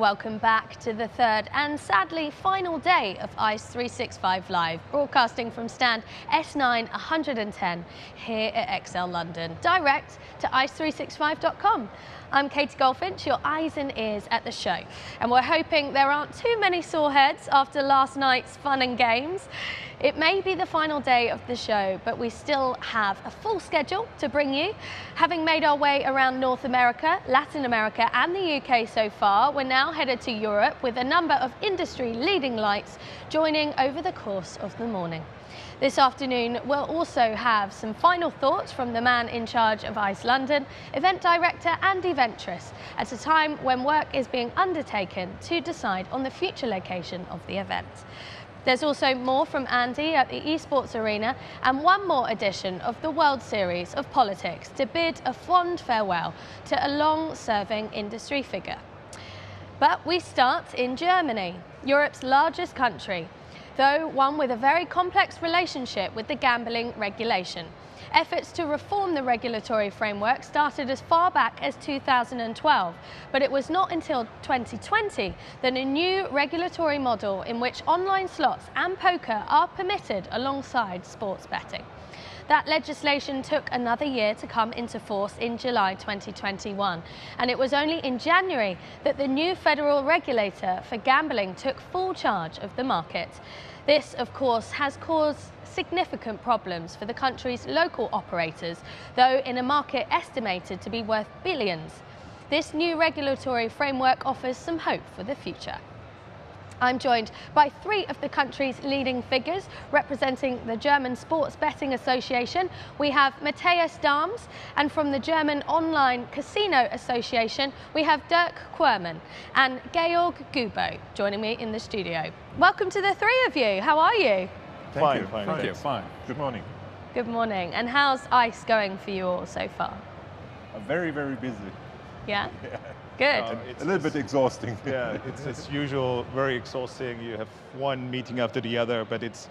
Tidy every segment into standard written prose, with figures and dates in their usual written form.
Welcome back to the third and sadly final day of ICE365 Live, broadcasting from stand S9 110 here at XL London, direct to ice365.com. I'm Katie Goldfinch, your eyes and ears at the show, and we're hoping there aren't too many sore heads after last night's fun and games. It may be the final day of the show, but we still have a full schedule to bring you. Having made our way around North America, Latin America and the UK so far, we're now headed to Europe with a number of industry leading lights joining over the course of the morning. This afternoon, we'll also have some final thoughts from the man in charge of ICE London, event director and eventress, at a time when work is being undertaken to decide on the future location of the event. There's also more from Andy at the eSports Arena and one more edition of the World Series of Politics to bid a fond farewell to a long-serving industry figure. But we start in Germany, Europe's largest country, though one with a very complex relationship with the gambling regulation. Efforts to reform the regulatory framework started as far back as 2012, but it was not until 2020 that a new regulatory model in which online slots and poker are permitted alongside sports betting. That legislation took another year to come into force in July 2021, and it was only in January that the new federal regulator for gambling took full charge of the market. This, of course, has caused significant problems for the country's local operators, though in a market estimated to be worth billions. This new regulatory framework offers some hope for the future. I'm joined by three of the country's leading figures representing the German Sports Betting Association. We have Matthias Dahms, and from the German Online Casino Association, we have Dirk Querman and Georg Gubo joining me in the studio. Welcome to the three of you. How are you? Fine. Good morning. Good morning. And how's ICE going for you all so far? Very, very busy. Yeah? Good. It's a little bit exhausting. Yeah, it's as usual, very exhausting. You have one meeting after the other, but it's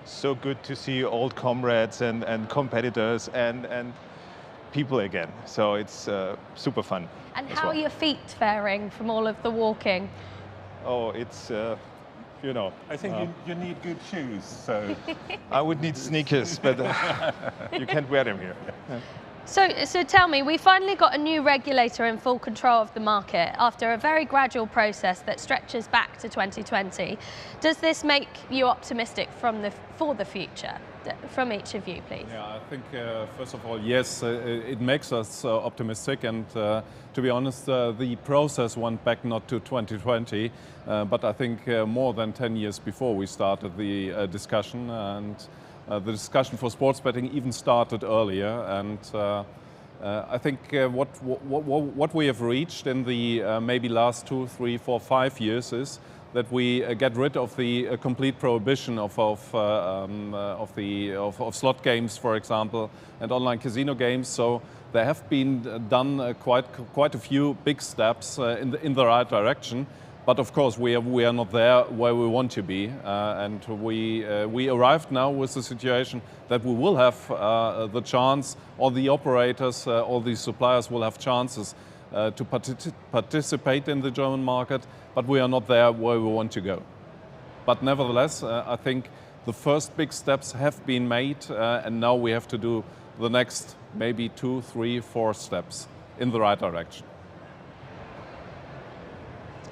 so good to see old comrades and competitors and people again. So it's super fun. And how are your feet faring from all of the walking? Oh, it's, you know. I think you need good shoes, so. I would need sneakers, but you can't wear them here. So tell me, we finally got a new regulator in full control of the market after a very gradual process that stretches back to 2020. Does this make you optimistic for the future? From each of you, please. Yeah, I think first of all, yes, it makes us optimistic, and to be honest, the process went back not to 2020, but I think more than 10 years before we started the discussion, and the discussion for sports betting even started earlier, and I think what we have reached in the maybe last 2, 3, 4, 5 years is that we get rid of the complete prohibition of slot games, for example, and online casino games. So there have been done quite a few big steps in the right direction. But of course, we are not there where we want to be, and we arrived now with the situation that we will have the chance, all the operators, all the suppliers will have chances to participate in the German market, but we are not there where we want to go. But nevertheless, I think the first big steps have been made, and now we have to do the next maybe 2, 3, 4 steps in the right direction.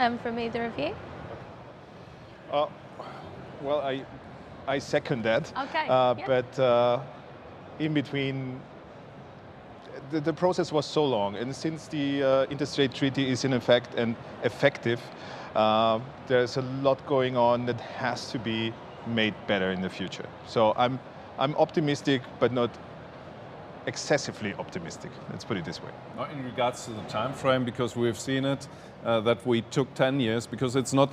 And from either of you? Well, I second that. Okay. But in between, the process was so long, and since the interstate treaty is in effect and effective, there's a lot going on that has to be made better in the future. So I'm optimistic, but not excessively optimistic. Let's put it this way. In regards to the time frame, because we've seen it, that we took 10 years, because it's not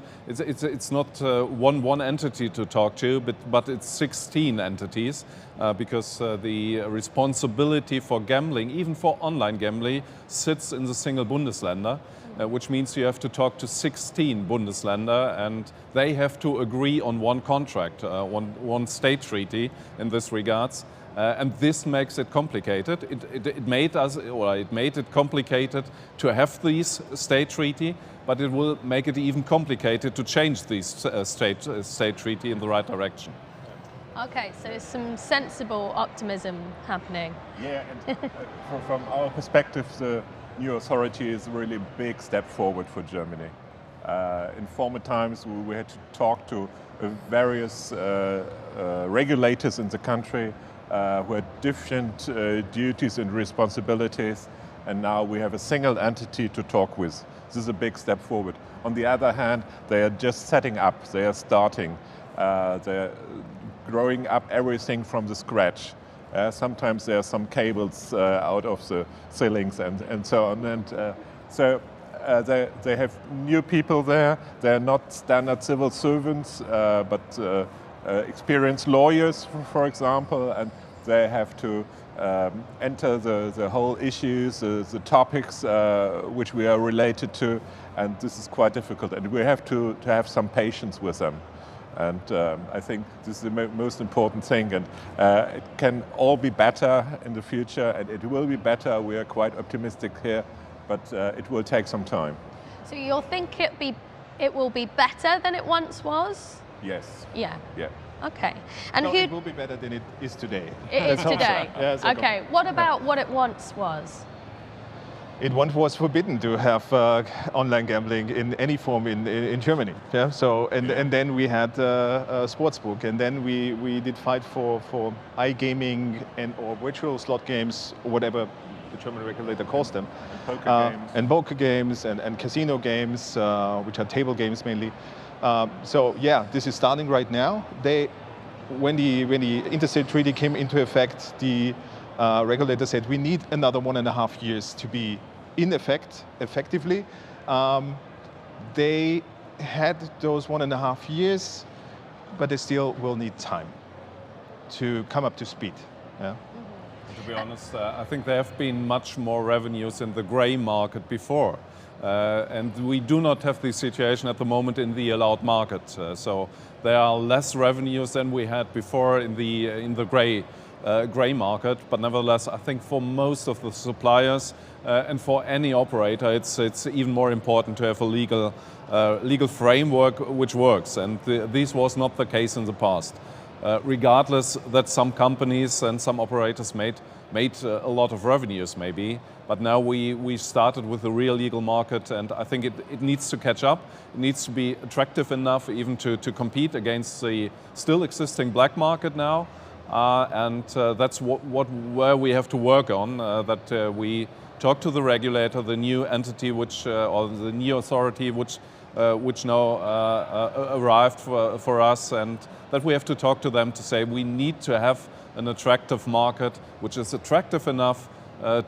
one entity to talk to, but it's 16 entities, because the responsibility for gambling, even for online gambling, sits in the single Bundesländer. which means you have to talk to 16 Bundesländer, and they have to agree on one contract, one state treaty in this regards. And this makes it complicated. It made it complicated to have this state treaty, but it will make it even complicated to change this state treaty in the right direction. Okay, so some sensible optimism happening. Yeah, and from our perspective, the new authority is a really big step forward for Germany. In former times, we had to talk to various regulators in the country who had different duties and responsibilities, and now we have a single entity to talk with. This is a big step forward. On the other hand, they are just setting up, they are starting, they're growing up everything from the scratch. Sometimes there are some cables out of the ceilings and so on. And so they have new people there. They're not standard civil servants, but experienced lawyers, for example, and they have to enter the whole issues, the topics which we are related to, and this is quite difficult. And we have to have some patience with them. And I think this is the most important thing, and it can all be better in the future, and it will be better. We are quite optimistic here, but it will take some time. So you'll think it will be better than it once was? Yes. Yeah. Yeah. Okay. And No, who it will be better than it is today. it is Let's hope so. today? Yes, I Okay. What about what it once was? It once was forbidden to have online gambling in any form in Germany. Yeah. So and then we had a sportsbook, and then we did fight for iGaming or virtual slot games, or whatever the German regulator calls them, And poker games and casino games, which are table games mainly. So yeah, this is starting right now. When the interstate treaty came into effect, the regulator said we need another 1.5 years to be in effect effectively. They had those 1.5 years, but they still will need time to come up to speed. Yeah. To be honest, I think there have been much more revenues in the grey market before. And we do not have this situation at the moment in the allowed market. So there are less revenues than we had before in the grey market. But nevertheless, I think for most of the suppliers and for any operator, it's even more important to have a legal framework which works. And this was not the case in the past. Regardless that some companies and some operators made a lot of revenues maybe, but now we started with the real legal market, and I think it needs to catch up. It needs to be attractive enough even to compete against the still existing black market now, and that's where we have to work on, that we talk to the regulator, the new entity or the new authority which now arrived for us, and that we have to talk to them to say we need to have an attractive market which is attractive enough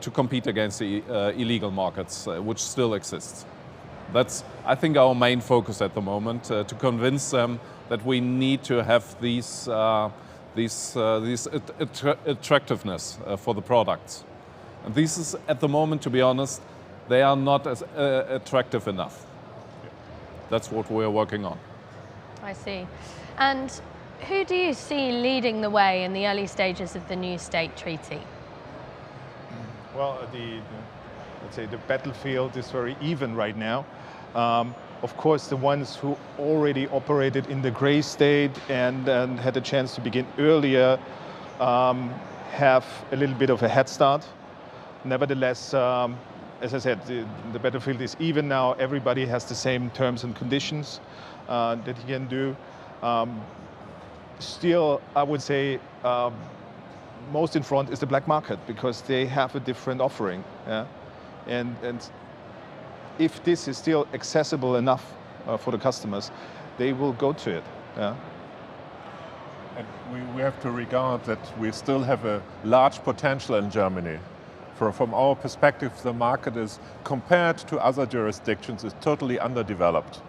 to compete against the illegal markets which still exist. That's, I think, our main focus at the moment, to convince them that we need to have these attractiveness for the products. And this is, at the moment, to be honest, they are not as attractive enough. That's what we're working on. I see. And who do you see leading the way in the early stages of the new state treaty? Well, let's say the battlefield is very even right now. Of course, the ones who already operated in the gray state and had a chance to begin earlier have a little bit of a head start. Nevertheless, as I said, the battlefield is even now. Everybody has the same terms and conditions that he can do. Still, I would say most in front is the black market, because they have a different offering. Yeah? And if this is still accessible enough for the customers, they will go to it. Yeah? And we have to regard that we still have a large potential in Germany. From our perspective, the market is, compared to other jurisdictions, is totally underdeveloped.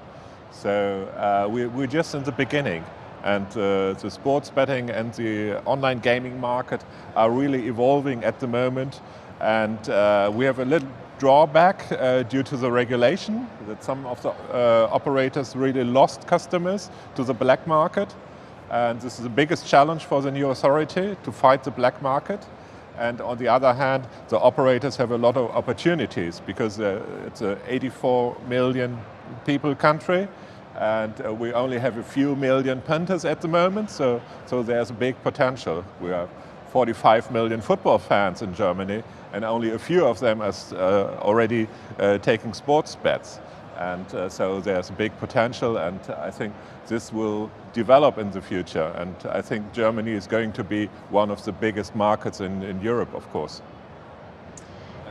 So we're just in the beginning. And the sports betting and the online gaming market are really evolving at the moment. And we have a drawback due to the regulation, that some of the operators really lost customers to the black market. And this is the biggest challenge for the new authority, to fight the black market. And on the other hand, the operators have a lot of opportunities, because it's an 84 million people country, and we only have a few million punters at the moment, so there's a big potential. We have 45 million football fans in Germany, and only a few of them are already taking sports bets. And so there's a big potential, and I think this will develop in the future. And I think Germany is going to be one of the biggest markets in Europe, of course.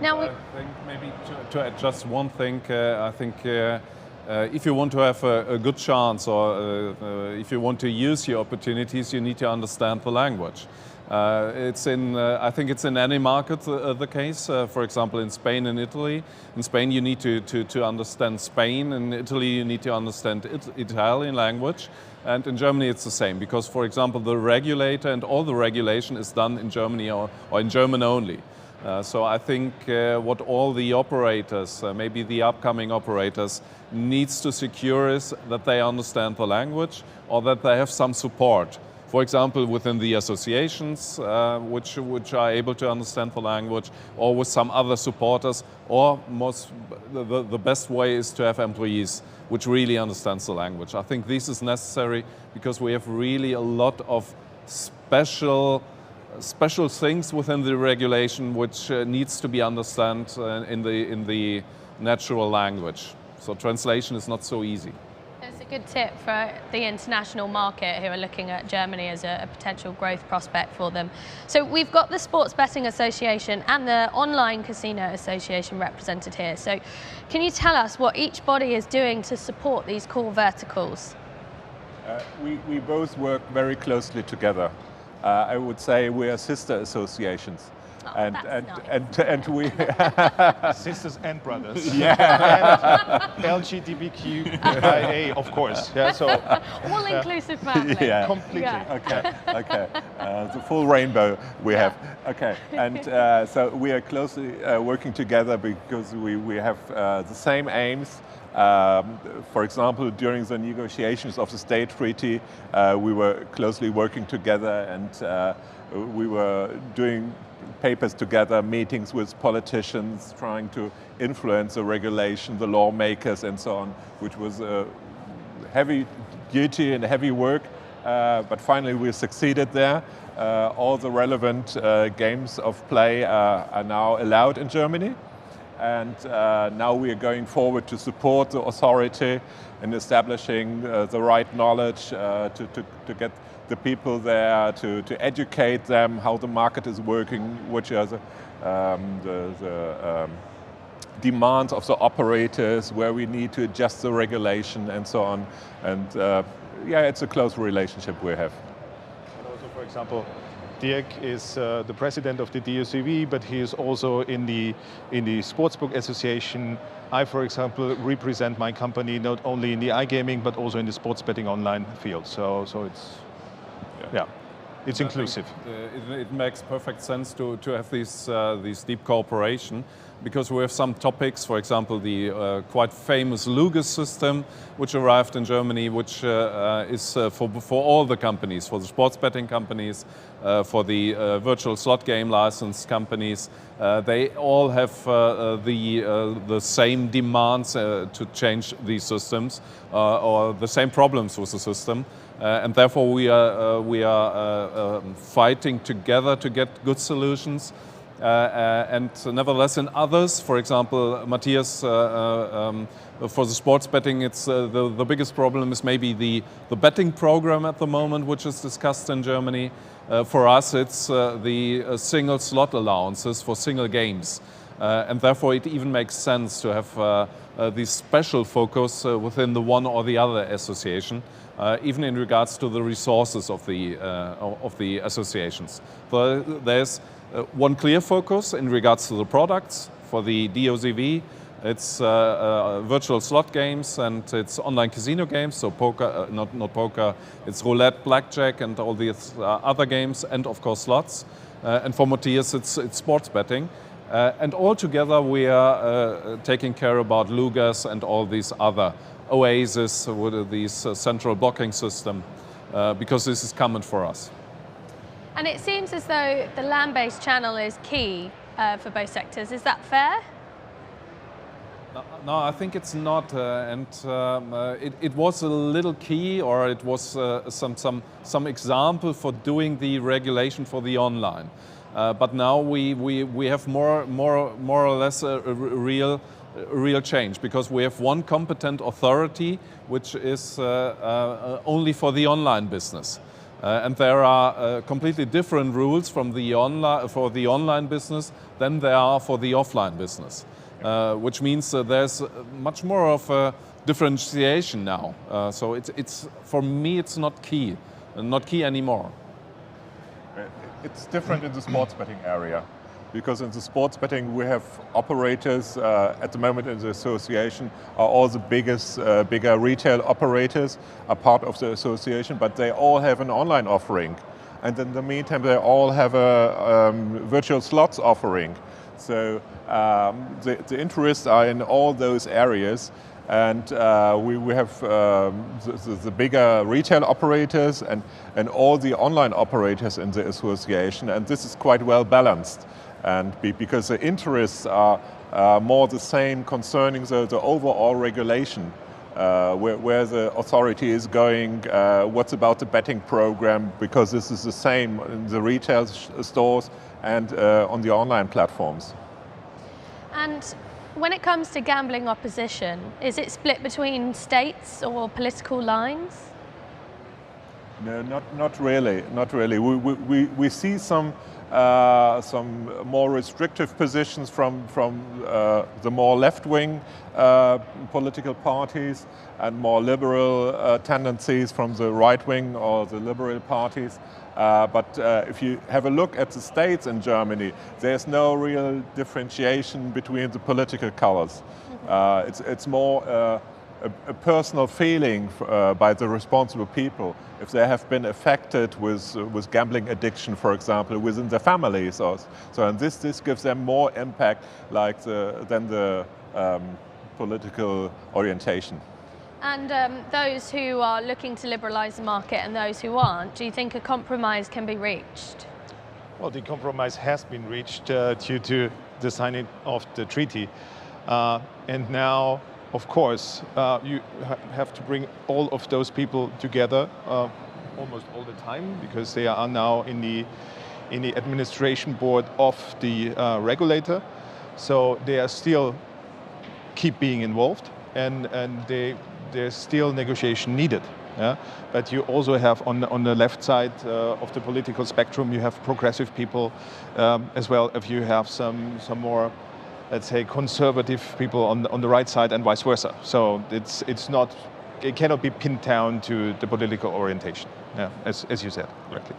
Now, I think maybe to add just one thing, I think if you want to have a good chance, or if you want to use your opportunities, you need to understand the language. I think it's in any market the case. For example, in Spain and Italy. In Spain, you need to understand Spain. In Italy, you need to understand Italian language. And in Germany, it's the same. Because, for example, the regulator and all the regulation is done in Germany or in German only. So I think what all the operators, maybe the upcoming operators, needs to secure is that they understand the language, or that they have some support. For example, within the associations, which are able to understand the language, or with some other supporters, or the best way is to have employees which really understands the language. I think this is necessary, because we have really a lot of special things within the regulation which needs to be understood in the natural language. So translation is not so easy. It's a good tip for the international market who are looking at Germany as a potential growth prospect for them. So we've got the Sports Betting Association and the Online Casino Association represented here. So can you tell us what each body is doing to support these core verticals? We both work very closely together. I would say we are sister associations. Oh, and we sisters and brothers. Yeah. And LGBTQIA, of course. Yeah. So all-inclusive family. Yeah. Completely. Yeah. Okay. The full rainbow we have. Okay. And so we are closely working together, because we have the same aims. For example, during the negotiations of the state treaty, we were closely working together, and we were doing papers together, meetings with politicians, trying to influence the regulation, the lawmakers, and so on, which was heavy duty and heavy work. But finally, we succeeded there. All the relevant games of play are now allowed in Germany. And now we are going forward to support the authority in establishing the right knowledge to get the people there, to educate them how the market is working, which are the demands of the operators, where we need to adjust the regulation, and so on. And yeah, it's a close relationship we have. And also, for example, Dirk is the president of the DOCV, but he is also in the Sportsbook Association. I, for example, represent my company not only in the iGaming, but also in the sports betting online field. So it's, yeah, it's inclusive. It makes perfect sense to have this deep cooperation, because we have some topics, for example, the quite famous Lugus system, which arrived in Germany, which is for all the companies, for the sports betting companies, for the virtual slot game licensed companies. They all have the same demands to change these systems, or the same problems with the system. And therefore we are fighting together to get good solutions. And nevertheless, in others, for example, Matthias, for the sports betting, it's the biggest problem is maybe the betting program at the moment, which is discussed in Germany. For us, it's the single slot allowances for single games. And therefore, it even makes sense to have this special focus within the one or the other association, even in regards to the resources of the associations. So there's one clear focus in regards to the products. For the DOCV, it's virtual slot games and it's online casino games, so poker, not poker, it's roulette, blackjack, and all these other games, and of course slots. And for Matthias, it's sports betting. And altogether we are taking care about Lugas and all these other oases with these central blocking system, because this is common for us. And it seems as though the land-based channel is key for both sectors. Is that fair? No, I think it's not, it was a little key, or it was some example for doing the regulation for the online. But now we have more or less a real change, because we have one competent authority which is only for the online business. And there are completely different rules for the online business than there are for the offline business. Which means there's much more of a differentiation now. So it's for me, it's not key anymore. It's different in the sports betting area, because in the sports betting we have operators at the moment in the association are all the bigger retail operators are part of the association, but they all have an online offering, and in the meantime they all have a virtual slots offering. So the interests are in all those areas, and we have the bigger retail operators and all the online operators in the association, and this is quite well balanced. And because the interests are more the same concerning the overall regulation, where the authority is going, what's about the betting program, because this is the same in the retail stores and on the online platforms. And when it comes to gambling opposition, is it split between states or political lines? No, not really. Not really. We see some more restrictive positions from the more left-wing political parties, and more liberal tendencies from the right-wing or the liberal parties. But if you have a look at the states in Germany, there's no real differentiation between the political colors. It's more a personal feeling by the responsible people, if they have been affected with gambling addiction, for example, within their families. So and this gives them more impact than the political orientation. And those who are looking to liberalise the market and those who aren't, do you think a compromise can be reached? Well, the compromise has been reached due to the signing of the treaty. And now, of course, you have to bring all of those people together almost all the time, because they are now in the administration board of the regulator. So they are still keep being involved, and there's still negotiation needed. Yeah? But you also have on the left side of the political spectrum, you have progressive people as well. If you have some more, let's say, conservative people on the right side, and vice versa. So it cannot be pinned down to the political orientation. Yeah, as you said correctly.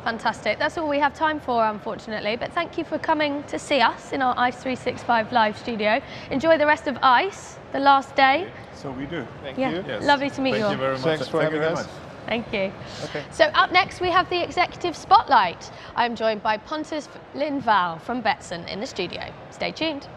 Fantastic. That's all we have time for, unfortunately. But thank you for coming to see us in our ICE365 live studio. Enjoy the rest of ICE, the last day. So we do. Thank you. Yes. Lovely to meet you all. Thank you very much. Thanks for having us. Thank you. Okay. So up next we have the Executive Spotlight. I'm joined by Pontus Lindvall from Betsson in the studio. Stay tuned.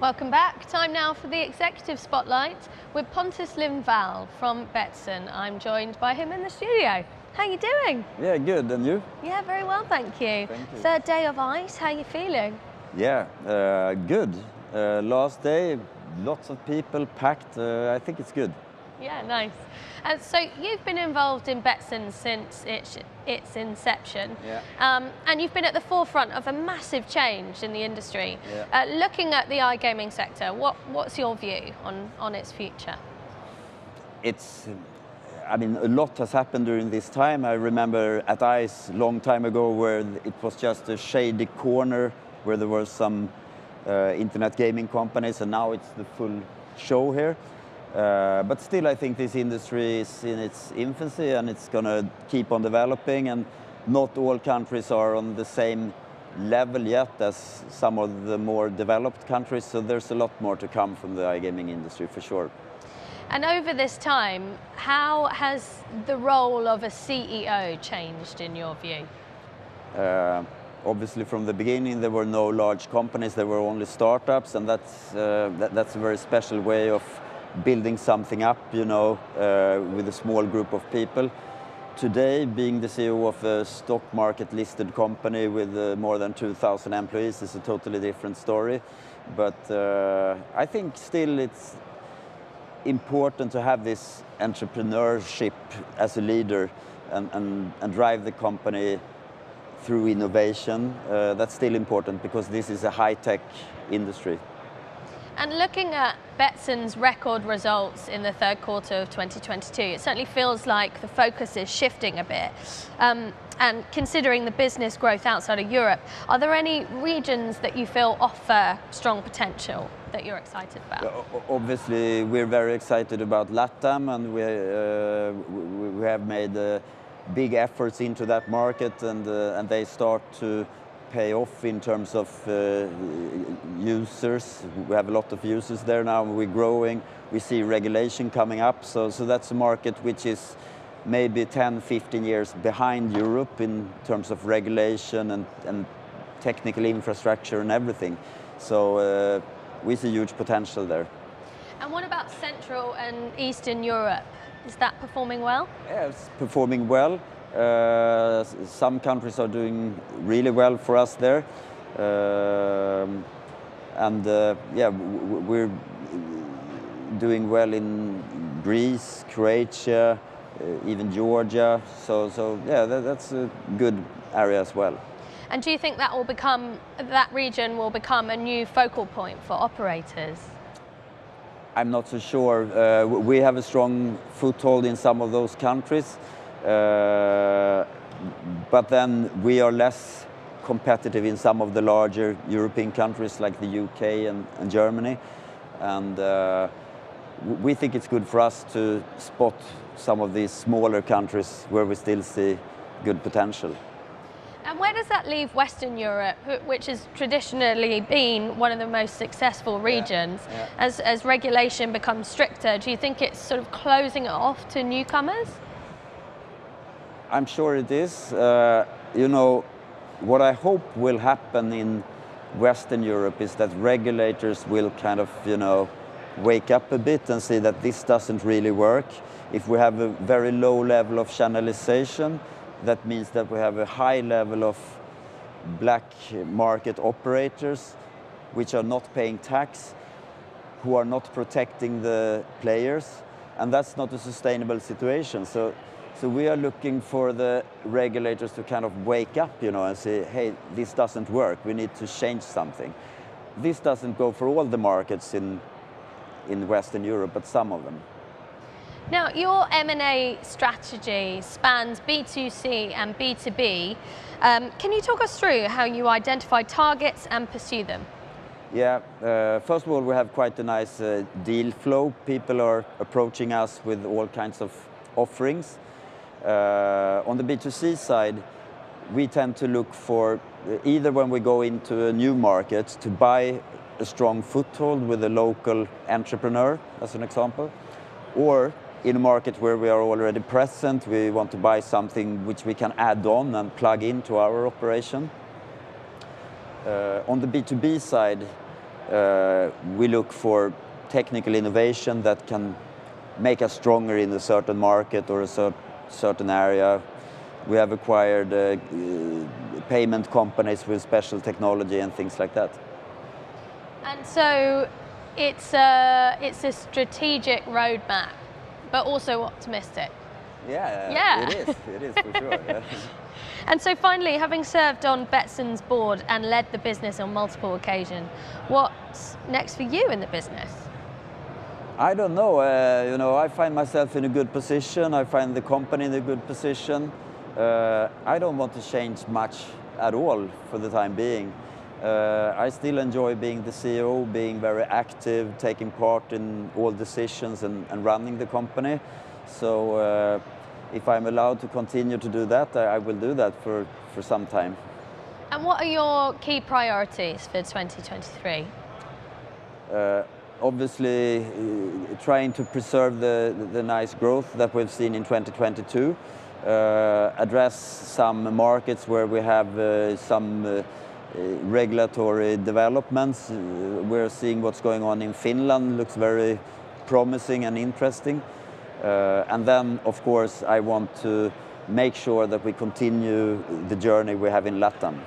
Welcome back. Time now for the Executive Spotlight with Pontus Lindvall from Betsson. I'm joined by him in the studio. How are you doing? Yeah, good. And you? Yeah, very well, thank you. Thank you. Third day of ICE, how are you feeling? Yeah, good. Last day, lots of people packed. I think it's good. Yeah, nice. And so you've been involved in Betsson since its inception, and you've been at the forefront of a massive change in the industry. Yeah. Looking at the iGaming sector, what's your view on its future? I mean, a lot has happened during this time. I remember at ICE a long time ago where it was just a shady corner where there were some internet gaming companies, and now it's the full show here. But still, I think this industry is in its infancy and it's going to keep on developing, and not all countries are on the same level yet as some of the more developed countries, so there's a lot more to come from the iGaming industry for sure. And over this time, how has the role of a CEO changed in your view? Obviously, from the beginning, there were no large companies, there were only startups, and that's a very special way of building something up, you know, with a small group of people. Today, being the CEO of a stock market listed company with more than 2,000 employees is a totally different story. But I think still it's important to have this entrepreneurship as a leader and drive the company through innovation. That's still important because this is a high-tech industry. And looking at Betsson's record results in the third quarter of 2022, it certainly feels like the focus is shifting a bit. And considering the business growth outside of Europe, are there any regions that you feel offer strong potential that you're excited about? Obviously, we're very excited about LATAM, and we have made big efforts into that market, and they start to pay off in terms of users. We have a lot of users there now, we're growing, we see regulation coming up, so that's a market which is maybe 10-15 years behind Europe in terms of regulation and technical infrastructure and everything. So we see huge potential there. And what about Central and Eastern Europe? Is that performing well? Yeah, it's performing well. Some countries are doing really well for us there, yeah, we're doing well in Greece, Croatia, even Georgia. So yeah, that's a good area as well. And do you think that region will become a new focal point for operators? I'm not so sure. We have a strong foothold in some of those countries. But then we are less competitive in some of the larger European countries like the UK and Germany. And we think it's good for us to spot some of these smaller countries where we still see good potential. And where does that leave Western Europe, which has traditionally been one of the most successful regions? Yeah. As regulation becomes stricter, do you think it's sort of closing it off to newcomers? I'm sure it is. You know, what I hope will happen in Western Europe is that regulators will kind of, you know, wake up a bit and see that this doesn't really work. If we have a very low level of channelization, that means that we have a high level of black market operators which are not paying tax, who are not protecting the players, and that's not a sustainable situation. So we are looking for the regulators to kind of wake up, you know, and say, hey, this doesn't work, we need to change something. This doesn't go for all the markets in Western Europe, but some of them. Now, your M&A strategy spans B2C and B2B. Can you talk us through how you identify targets and pursue them? Yeah, first of all, we have quite a nice deal flow. People are approaching us with all kinds of offerings. On the B2C side, we tend to look for, either when we go into a new market, to buy a strong foothold with a local entrepreneur, as an example, or in a market where we are already present, we want to buy something which we can add on and plug into our operation. On the B2B side, We look for technical innovation that can make us stronger in a certain market or a certain area. We have acquired payment companies with special technology and things like that. And so it's a strategic roadmap, but also optimistic. Yeah. It is for sure. Yeah. And so finally, having served on Betsson's board and led the business on multiple occasions, what's next for you in the business? I don't know. I find myself in a good position. I find the company in a good position. I don't want to change much at all for the time being. I still enjoy being the CEO, being very active, taking part in all decisions and running the company. So if I'm allowed to continue to do that, I will do that for some time. And what are your key priorities for 2023? Obviously, trying to preserve the nice growth that we've seen in 2022. Address some markets where we have some regulatory developments. We're seeing what's going on in Finland, looks very promising and interesting. And then, of course, I want to make sure that we continue the journey we have in Latin.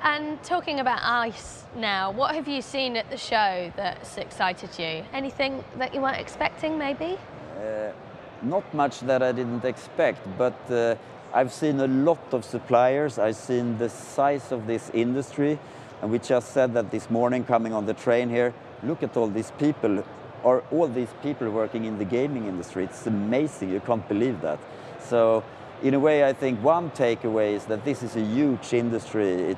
And talking about ICE now, what have you seen at the show that's excited you? Anything that you weren't expecting, maybe? Not much that I didn't expect, but I've seen a lot of suppliers. I've seen the size of this industry, and we just said that this morning coming on the train here, look at all these people. Are all these people working in the gaming industry? It's amazing, you can't believe that. So in a way, I think one takeaway is that this is a huge industry.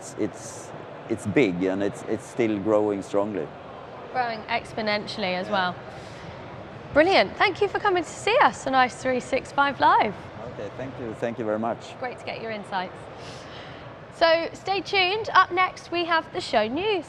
It's big and it's still growing strongly. Growing exponentially as well. Brilliant. Thank you for coming to see us on ICE365 Live. Okay, thank you. Thank you very much. Great to get your insights. So stay tuned. Up next, we have the show news.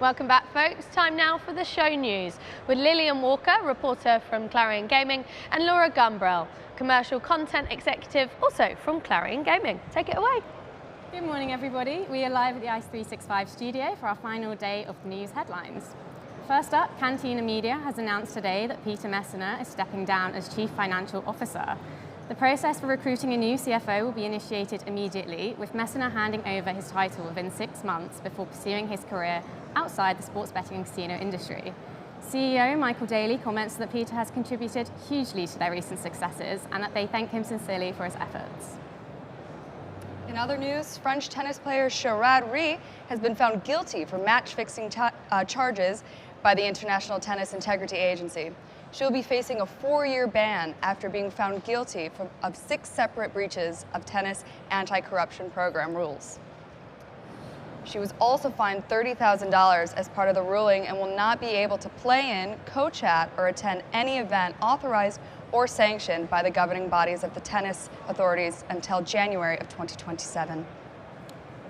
Welcome back, folks. Time now for the show news with Lillian Walker, reporter from Clarion Gaming, and Laura Gumbrell, commercial content executive, also from Clarion Gaming. Take it away. Good morning, everybody. We are live at the ICE365 studio for our final day of the news headlines. First up, Cantina Media has announced today that Peter Messner is stepping down as Chief Financial Officer. The process for recruiting a new CFO will be initiated immediately, with Messner handing over his title within 6 months before pursuing his career outside the sports betting and casino industry. CEO Michael Daly comments that Peter has contributed hugely to their recent successes and that they thank him sincerely for his efforts. In other news, French tennis player Sharad Rie has been found guilty for match-fixing charges by the International Tennis Integrity Agency. She'll be facing a 4-year ban after being found guilty of 6 separate breaches of tennis anti-corruption program rules. She was also fined $30,000 as part of the ruling and will not be able to play in, coach at, or attend any event authorized or sanctioned by the governing bodies of the tennis authorities until January of 2027.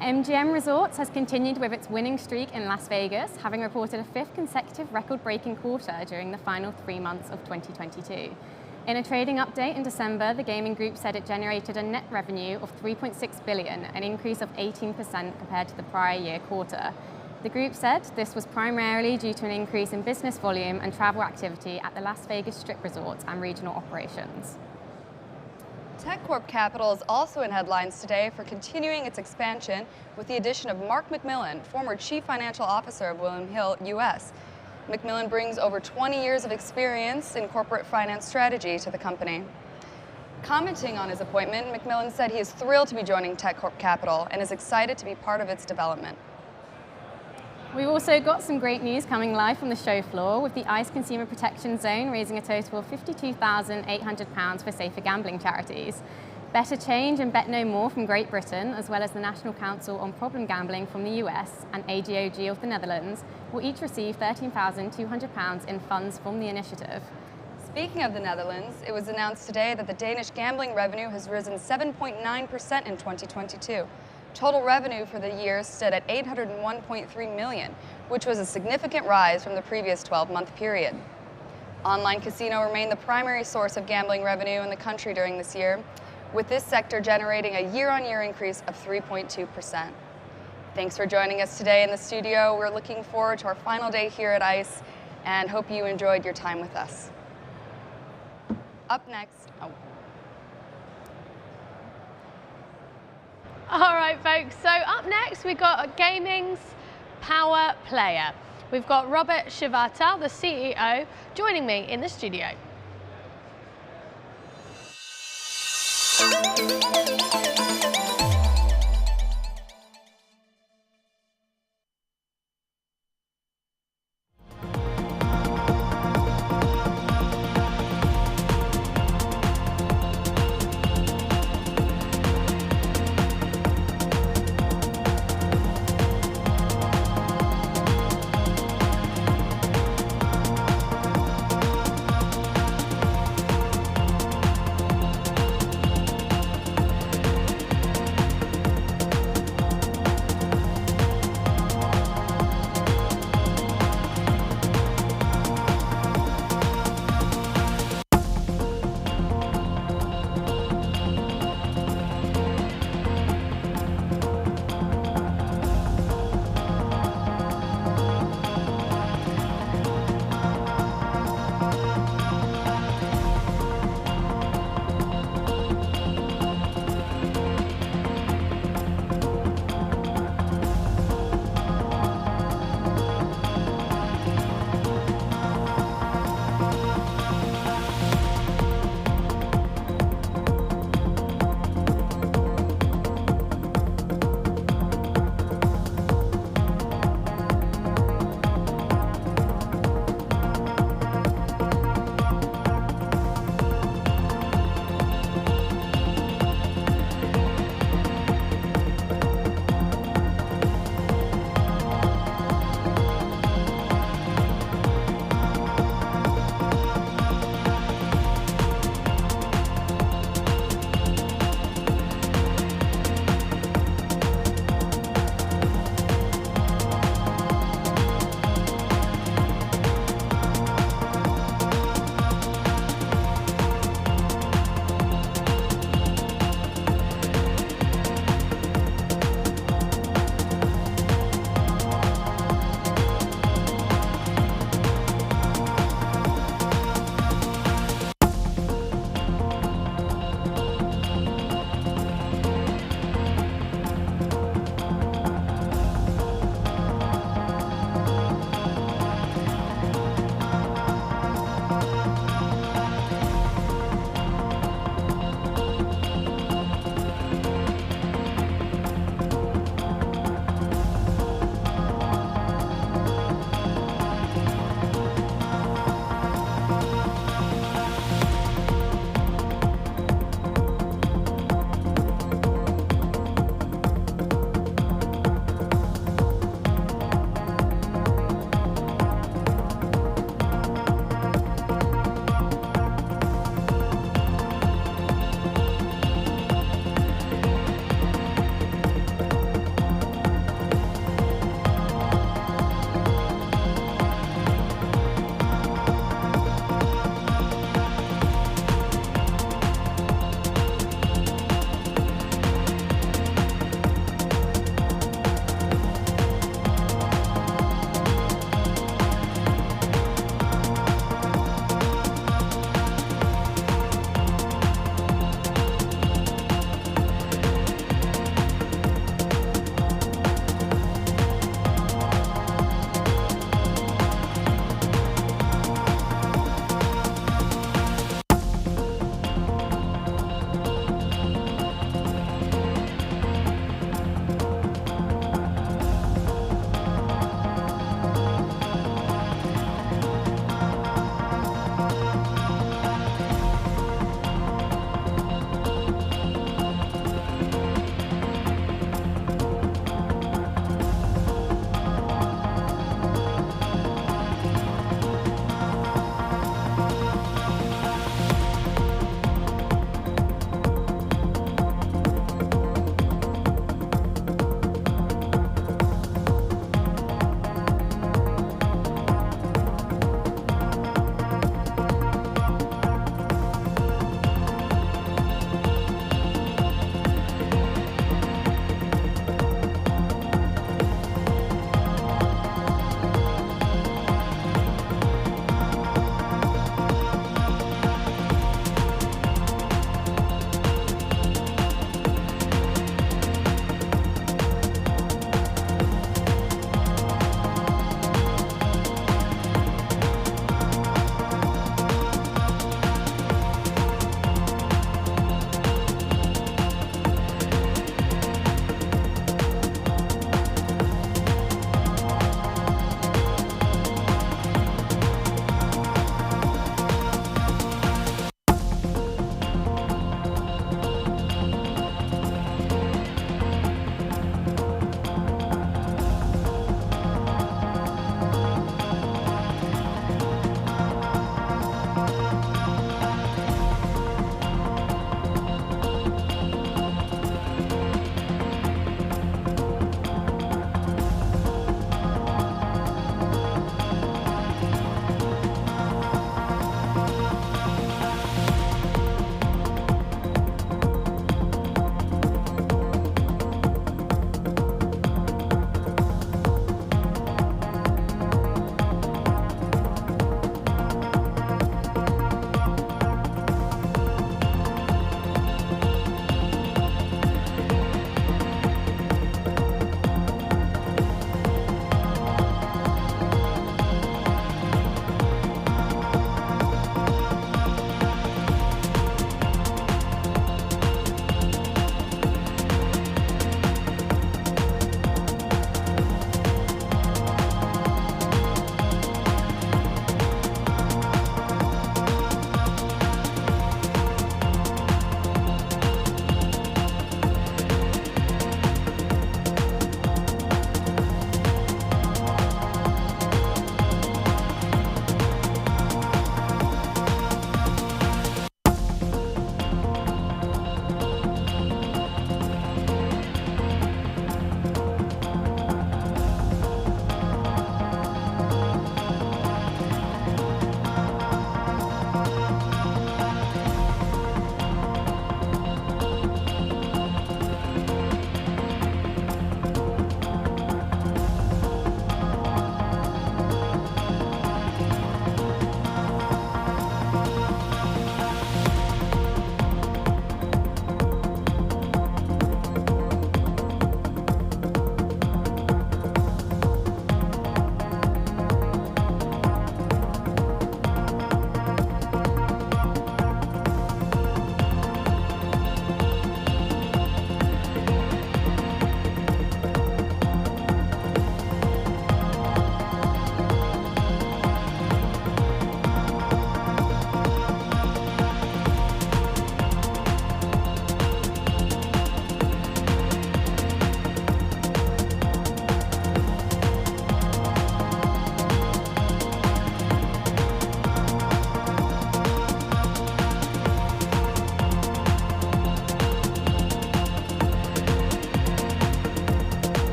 MGM Resorts has continued with its winning streak in Las Vegas, having reported a 5th consecutive record-breaking quarter during the final 3 months of 2022. In a trading update in December, the gaming group said it generated a net revenue of $3.6 billion, an increase of 18% compared to the prior year quarter. The group said this was primarily due to an increase in business volume and travel activity at the Las Vegas Strip resorts and regional operations. TechCorp Capital is also in headlines today for continuing its expansion with the addition of Mark McMillan, former Chief Financial Officer of William Hill, U.S. McMillan brings over 20 years of experience in corporate finance strategy to the company. Commenting on his appointment, McMillan said he is thrilled to be joining TechCorp Capital and is excited to be part of its development. We've also got some great news coming live from the show floor, with the ICE Consumer Protection Zone raising a total of £52,800 for safer gambling charities. Better Change and Bet No More from Great Britain, as well as the National Council on Problem Gambling from the US and AGOG of the Netherlands, will each receive £13,200 in funds from the initiative. Speaking of the Netherlands, it was announced today that the Danish gambling revenue has risen 7.9% in 2022. Total revenue for the year stood at $801.3 million, which was a significant rise from the previous 12-month period. Online casino remained the primary source of gambling revenue in the country during this year, with this sector generating a year-on-year increase of 3.2%. Thanks for joining us today in the studio. We're looking forward to our final day here at ICE and hope you enjoyed your time with us. Up next, All right, folks, so up next we've got gaming's power player. We've got Robert Shivata, the CEO, joining me in the studio.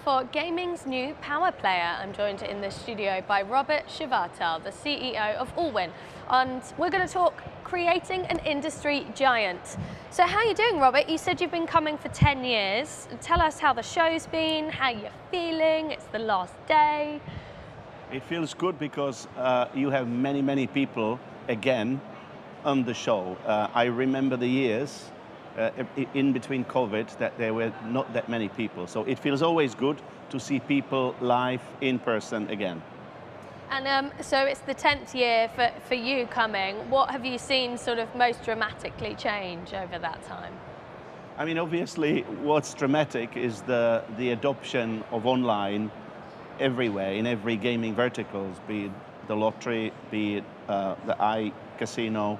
for gaming's new power player. I'm joined in the studio by Robert Shivatal, the CEO of Allwyn, and we're going to talk creating an industry giant. So how are you doing, Robert? You said you've been coming for 10 years. Tell us how the show's been, how you're feeling. It's the last day. It feels good because you have many people again on the show. I remember the years in between COVID that there were not that many people. So it feels always good to see people live in person again. And so it's the 10th year for you coming. What have you seen sort of most dramatically change over that time? I mean, obviously, what's dramatic is the adoption of online everywhere, in every gaming verticals, be it the lottery, be it the iCasino,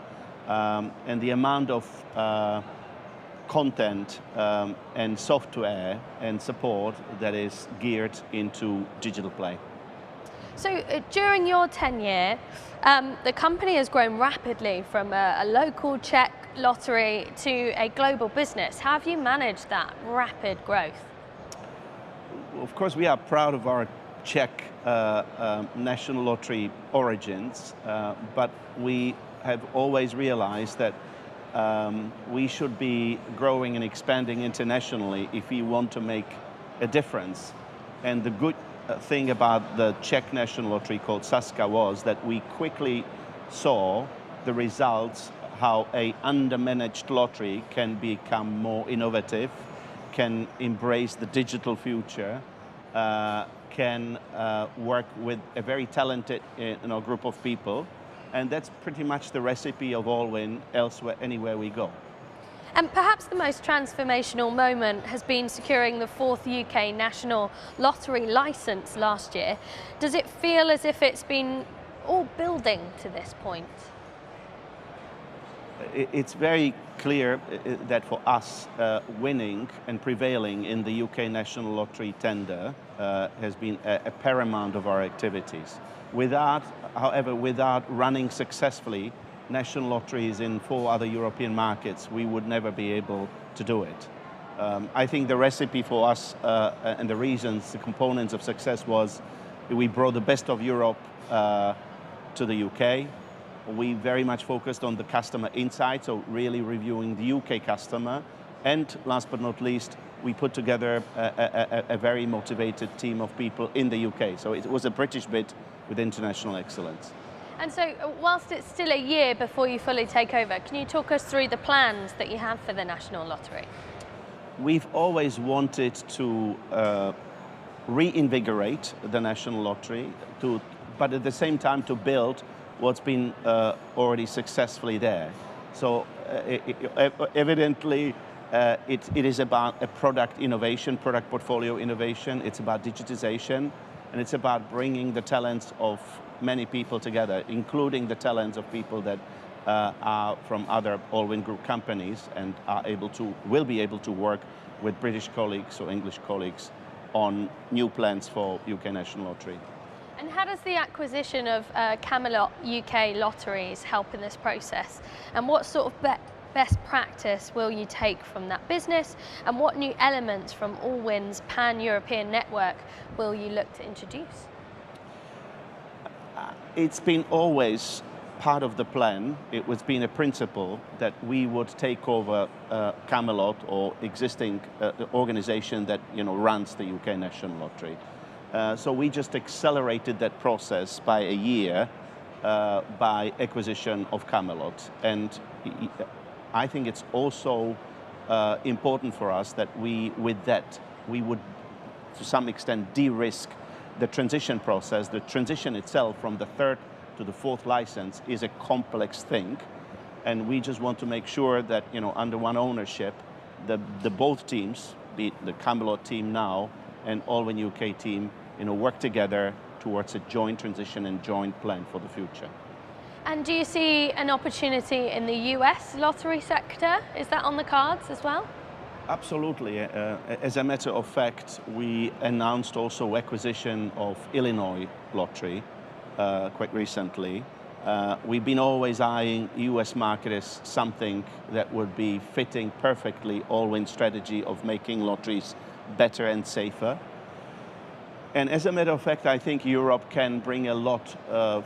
and the amount of content and software and support that is geared into digital play. So during your tenure, the company has grown rapidly from a local Czech lottery to a global business. How have you managed that rapid growth? Of course, we are proud of our Czech national lottery origins, but we have always realized that we should be growing and expanding internationally if we want to make a difference. And the good thing about the Czech national lottery called Sazka was that we quickly saw the results, how a undermanaged lottery can become more innovative, can embrace the digital future, can work with a very talented group of people. And that's pretty much the recipe of Allwyn elsewhere, anywhere we go. And perhaps the most transformational moment has been securing the 4th UK national lottery licence last year. Does it feel as if it's been all building to this point? It's very clear that for us, winning and prevailing in the UK National Lottery tender has been a paramount of our activities. However, without running successfully national lotteries in 4 other European markets, we would never be able to do it. I think the recipe for us and the reasons, the components of success was we brought the best of Europe to the UK. We very much focused on the customer insight, so really reviewing the UK customer. And last but not least, we put together a very motivated team of people in the UK. So it was a British bid with international excellence. And so whilst it's still a year before you fully take over, can you talk us through the plans that you have for the National Lottery? We've always wanted to reinvigorate the National Lottery, but at the same time to build what's been already successfully there. So evidently it is about a product innovation, product portfolio innovation. It's about digitization, and it's about bringing the talents of many people together, including the talents of people that are from other Allwyn Group companies and will be able to work with British colleagues or English colleagues on new plans for UK National Lottery. And how does the acquisition of Camelot UK Lotteries help in this process? And what sort of best practice will you take from that business? And what new elements from Allwyn's pan-European network will you look to introduce? It's been always part of the plan. It was been a principle that we would take over Camelot or existing organization that runs the UK National Lottery. So we just accelerated that process by a year by acquisition of Camelot. And I think it's also important for us that we would, to some extent, de-risk the transition process. The transition itself from the 3rd to the 4th license is a complex thing. And we just want to make sure that, under one ownership, the both teams, be it the Camelot team now and Allwyn UK team, work together towards a joint transition and joint plan for the future. And do you see an opportunity in the US lottery sector? Is that on the cards as well? Absolutely. As a matter of fact, we announced also acquisition of Illinois Lottery quite recently. We've been always eyeing US market as something that would be fitting perfectly Allwyn's strategy of making lotteries better and safer. And as a matter of fact, I think Europe can bring a lot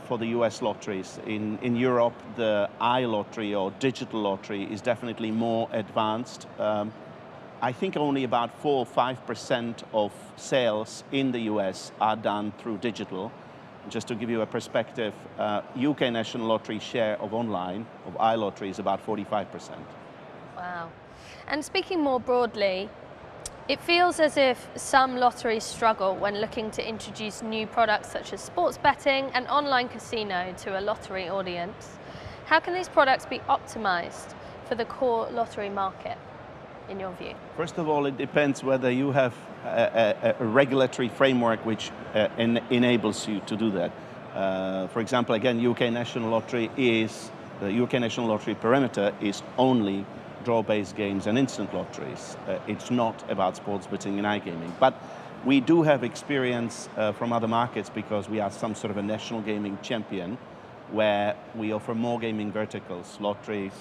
for the US lotteries. In Europe, the iLottery or digital lottery is definitely more advanced. I think only about 4 or 5% of sales in the US are done through digital. Just to give you a perspective, UK National Lottery share of online, of iLottery, is about 45%. Wow. And speaking more broadly, it feels as if some lotteries struggle when looking to introduce new products such as sports betting and online casino to a lottery audience. How can these products be optimized for the core lottery market, in your view? First of all, it depends whether you have a regulatory framework which enables you to do that. For example, again, UK National Lottery the UK National Lottery perimeter is only draw-based games and instant lotteries. It's not about sports betting and iGaming. But we do have experience from other markets because we are some sort of a national gaming champion where we offer more gaming verticals, lotteries,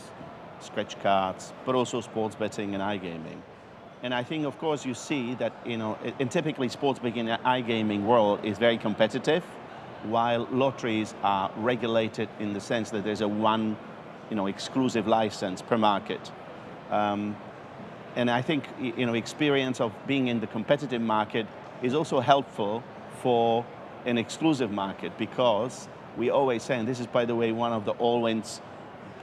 scratch cards, but also sports betting and iGaming. And I think, of course, you see that, and typically sports betting and iGaming world is very competitive, while lotteries are regulated in the sense that there's a one, exclusive license per market. And I think, experience of being in the competitive market is also helpful for an exclusive market because we always say, and this is, by the way, one of the Allwyn's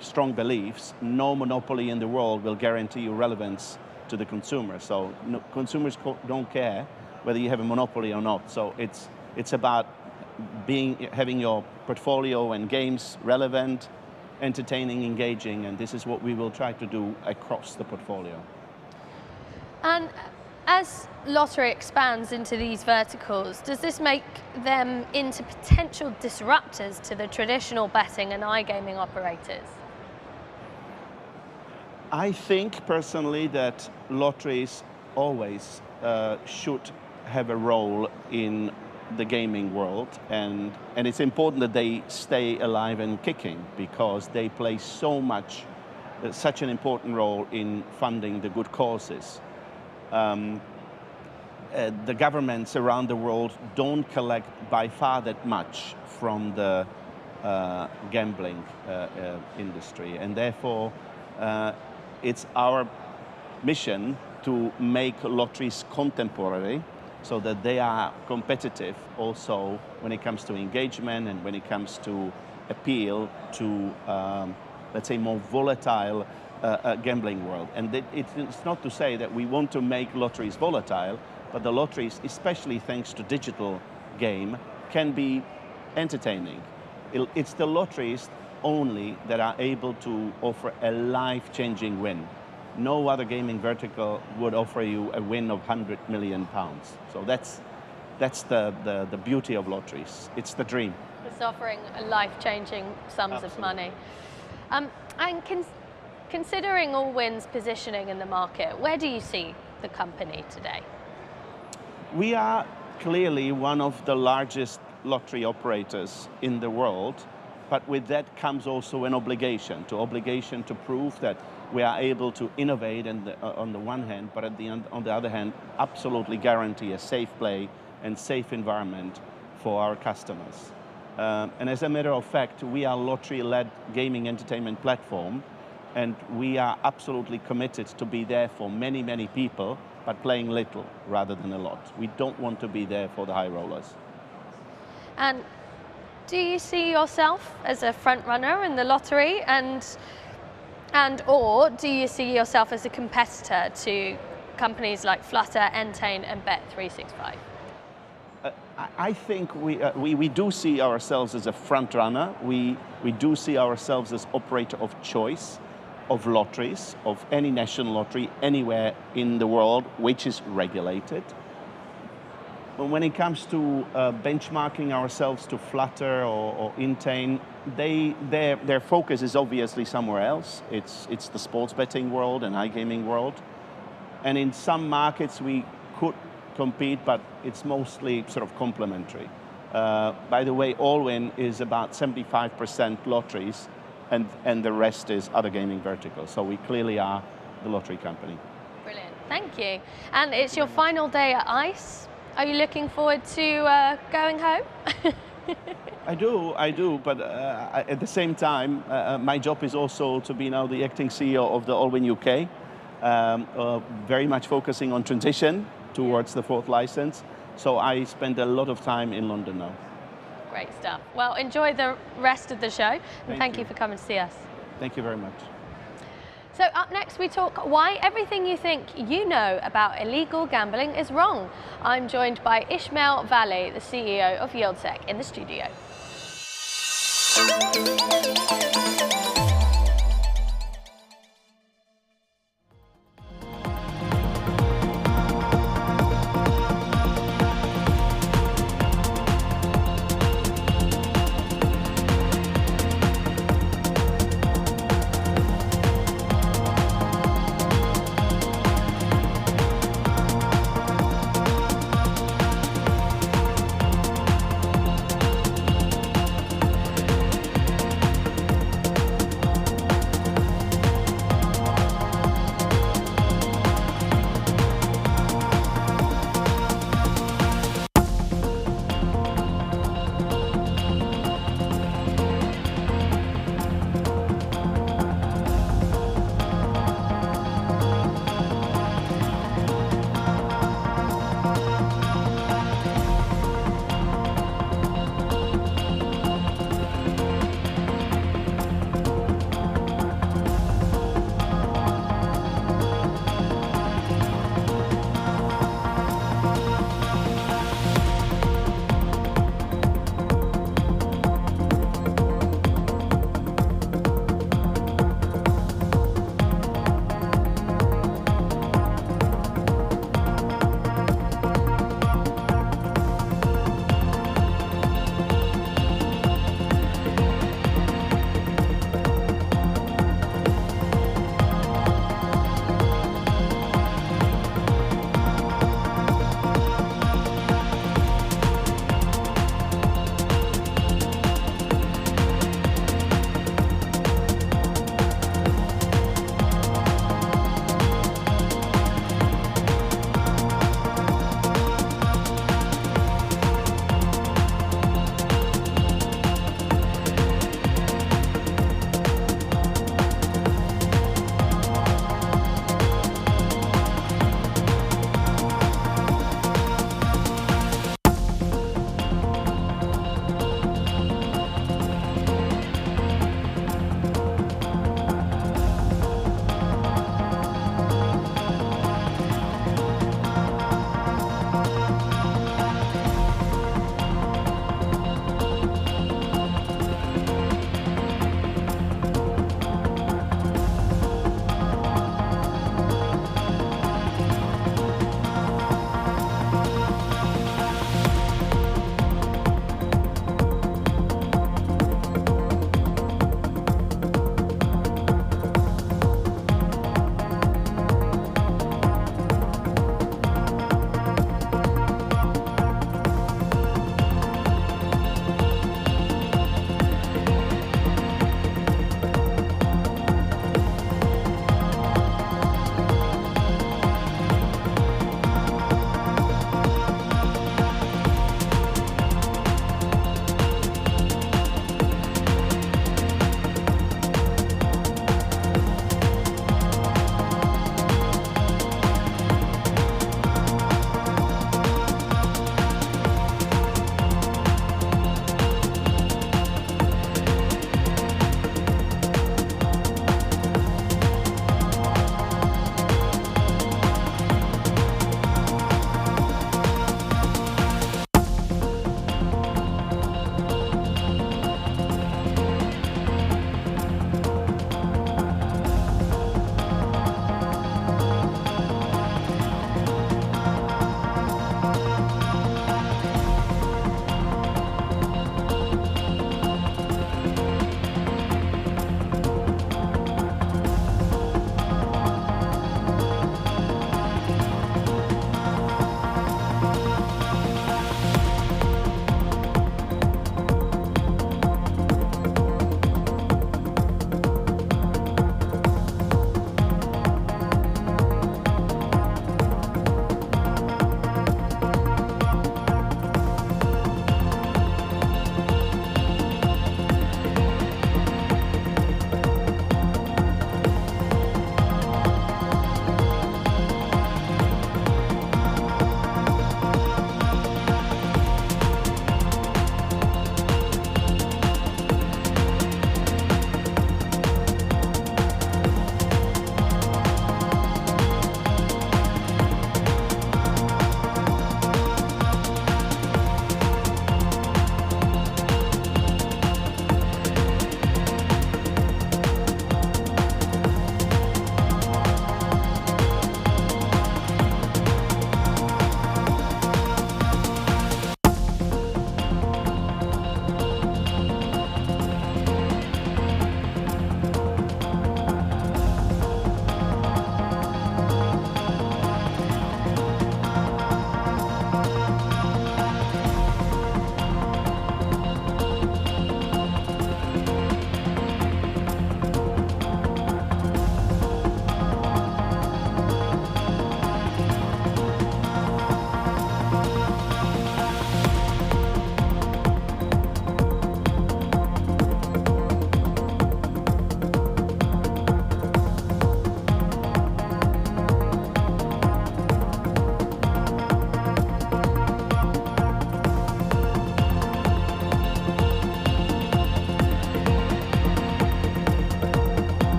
strong beliefs, no monopoly in the world will guarantee you relevance to the consumer. So consumers don't care whether you have a monopoly or not. So it's about having your portfolio and games relevant, entertaining, engaging, and this is what we will try to do across the portfolio. And as lottery expands into these verticals, does this make them into potential disruptors to the traditional betting and iGaming operators? I think personally that lotteries always should have a role in the gaming world, and it's important that they stay alive and kicking because they play such an important role in funding the good causes. The governments around the world don't collect by far that much from the gambling industry, and therefore it's our mission to make lotteries contemporary so that they are competitive also when it comes to engagement and when it comes to appeal to, let's say, more volatile gambling world. And it's not to say that we want to make lotteries volatile, but the lotteries, especially thanks to digital game, can be entertaining. It's the lotteries only that are able to offer a life-changing win. No other gaming vertical would offer you a win of £100 million. So that's the beauty of lotteries. It's the dream. It's offering life-changing sums Absolutely. of money. And considering Allwyn's positioning in the market, where do you see the company today? We are clearly one of the largest lottery operators in the world, but with that comes also an obligation to prove that we are able to innovate on the one hand, but on the other hand, absolutely guarantee a safe play and safe environment for our customers. And as a matter of fact, we are a lottery-led gaming entertainment platform, and we are absolutely committed to be there for many, many people, but playing little rather than a lot. We don't want to be there for the high rollers. And do you see yourself as a front runner in the lottery, or do you see yourself as a competitor to companies like Flutter, Entain, and Bet365? I think we do see ourselves as a front runner. We do see ourselves as operator of choice of lotteries, of any national lottery anywhere in the world which is regulated. But when it comes to benchmarking ourselves to Flutter or Entain, their focus is obviously somewhere else. It's the sports betting world and iGaming world. And in some markets we could compete, but it's mostly sort of complementary. By the way, Allwyn is about 75% lotteries, and the rest is other gaming verticals. So we clearly are the lottery company. Brilliant, thank you. And it's your final day at ICE. Are you looking forward to going home? I do, but at the same time, my job is also to be now the acting CEO of the Allwyn UK, very much focusing on transition towards the 4th license. So I spend a lot of time in London now. Great stuff. Well, enjoy the rest of the show, and thank you for coming to see us. Thank you very much. So up next we talk why everything you think you know about illegal gambling is wrong. I'm joined by Ishmael Valley, the CEO of YieldSec, in the studio.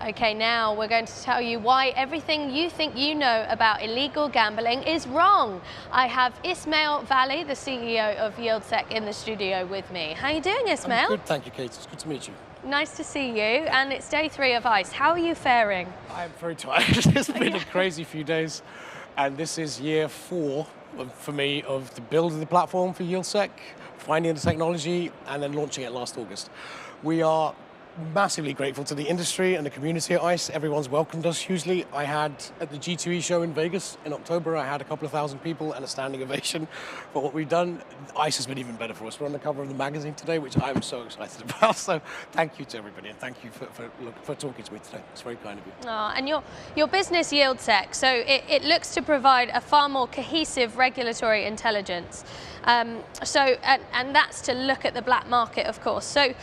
Okay, now we're going to tell you why everything you think you know about illegal gambling is wrong. I have Ismail Valley, the CEO of YieldSec, in the studio with me. How are you doing, Ismail? I'm good, thank you, Kate. It's good to meet you. Nice to see you, and it's day 3 of ICE. How are you faring? I'm very tired. It's been a crazy few days, and this is year 4 for me of the build of the platform for YieldSec, finding the technology, and then launching it last August. We are massively grateful to the industry and the community at ICE. Everyone's welcomed us hugely. I had at the G2E show in Vegas in October, I had a couple of thousand people and a standing ovation for what we've done. ICE has been even better for us. We're on the cover of the magazine today, which I'm so excited about. So thank you to everybody, and thank you for talking to me today. It's very kind of you. Oh, and your business YieldSec, so it looks to provide a far more cohesive regulatory intelligence. And that's to look at the black market, of course. So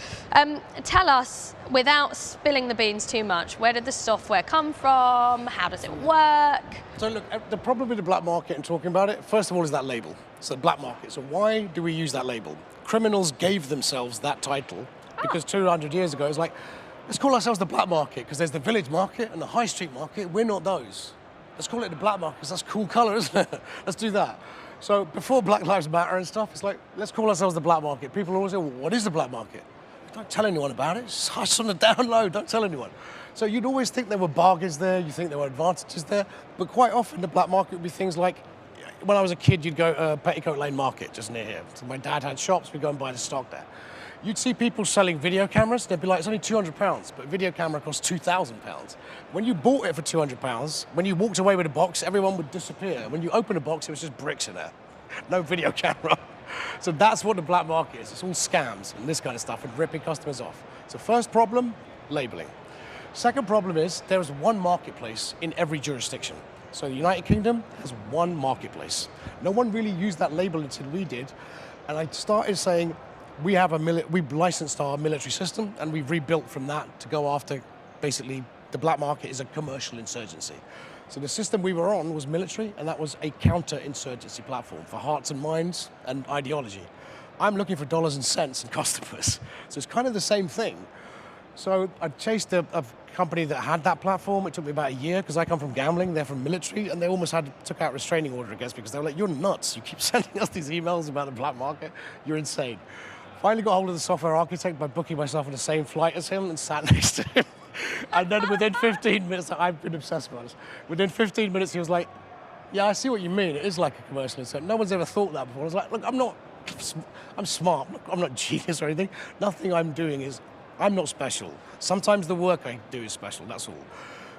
tell us, without spilling the beans too much, where did the software come from? How does it work? So look, the problem with the black market and talking about it, first of all, is that label. So black market. So why do we use that label? Criminals gave themselves that title because 200 years ago, it was like, let's call ourselves the black market because there's the village market and the high street market. We're not those. Let's call it the black market because that's a cool color, isn't it? Let's do that. So before Black Lives Matter and stuff, it's like, let's call ourselves the black market. People always say, well, what is the black market? Don't tell anyone about it. It's hush on the down low, don't tell anyone. So you'd always think there were bargains there, you think there were advantages there, but quite often the black market would be things like, when I was a kid, you'd go Petticoat Lane Market, just near here. So my dad had shops, we'd go and buy the stock there. You'd see people selling video cameras, they'd be like, it's only £200, but a video camera costs £2,000. When you bought it for £200, when you walked away with a box, everyone would disappear. When you opened a box, it was just bricks in there. No video camera. So that's what the black market is. It's all scams and this kind of stuff and ripping customers off. So first problem, labeling. Second problem is there is one marketplace in every jurisdiction. So the United Kingdom has one marketplace. No one really used that label until we did. And I started saying, we've licensed our military system and we've rebuilt from that to go after basically the black market is a commercial insurgency. So the system we were on was military, and that was a counter-insurgency platform for hearts and minds and ideology. I'm looking for dollars and cents and customers. So it's kind of the same thing. So I chased a company that had that platform. It took me about a year because I come from gambling, they're from military, and they almost took out restraining order against me because they were like, you're nuts. You keep sending us these emails about the black market. You're insane. Finally got hold of the software architect by booking myself on the same flight as him and sat next to him. And then within 15 minutes, I've been obsessed with this. Within 15 minutes, he was like, yeah, I see what you mean. It is like a commercial incentive. No one's ever thought that before. I was like, look, I'm smart. I'm not genius or anything. Nothing I'm doing is, I'm not special. Sometimes the work I do is special, that's all.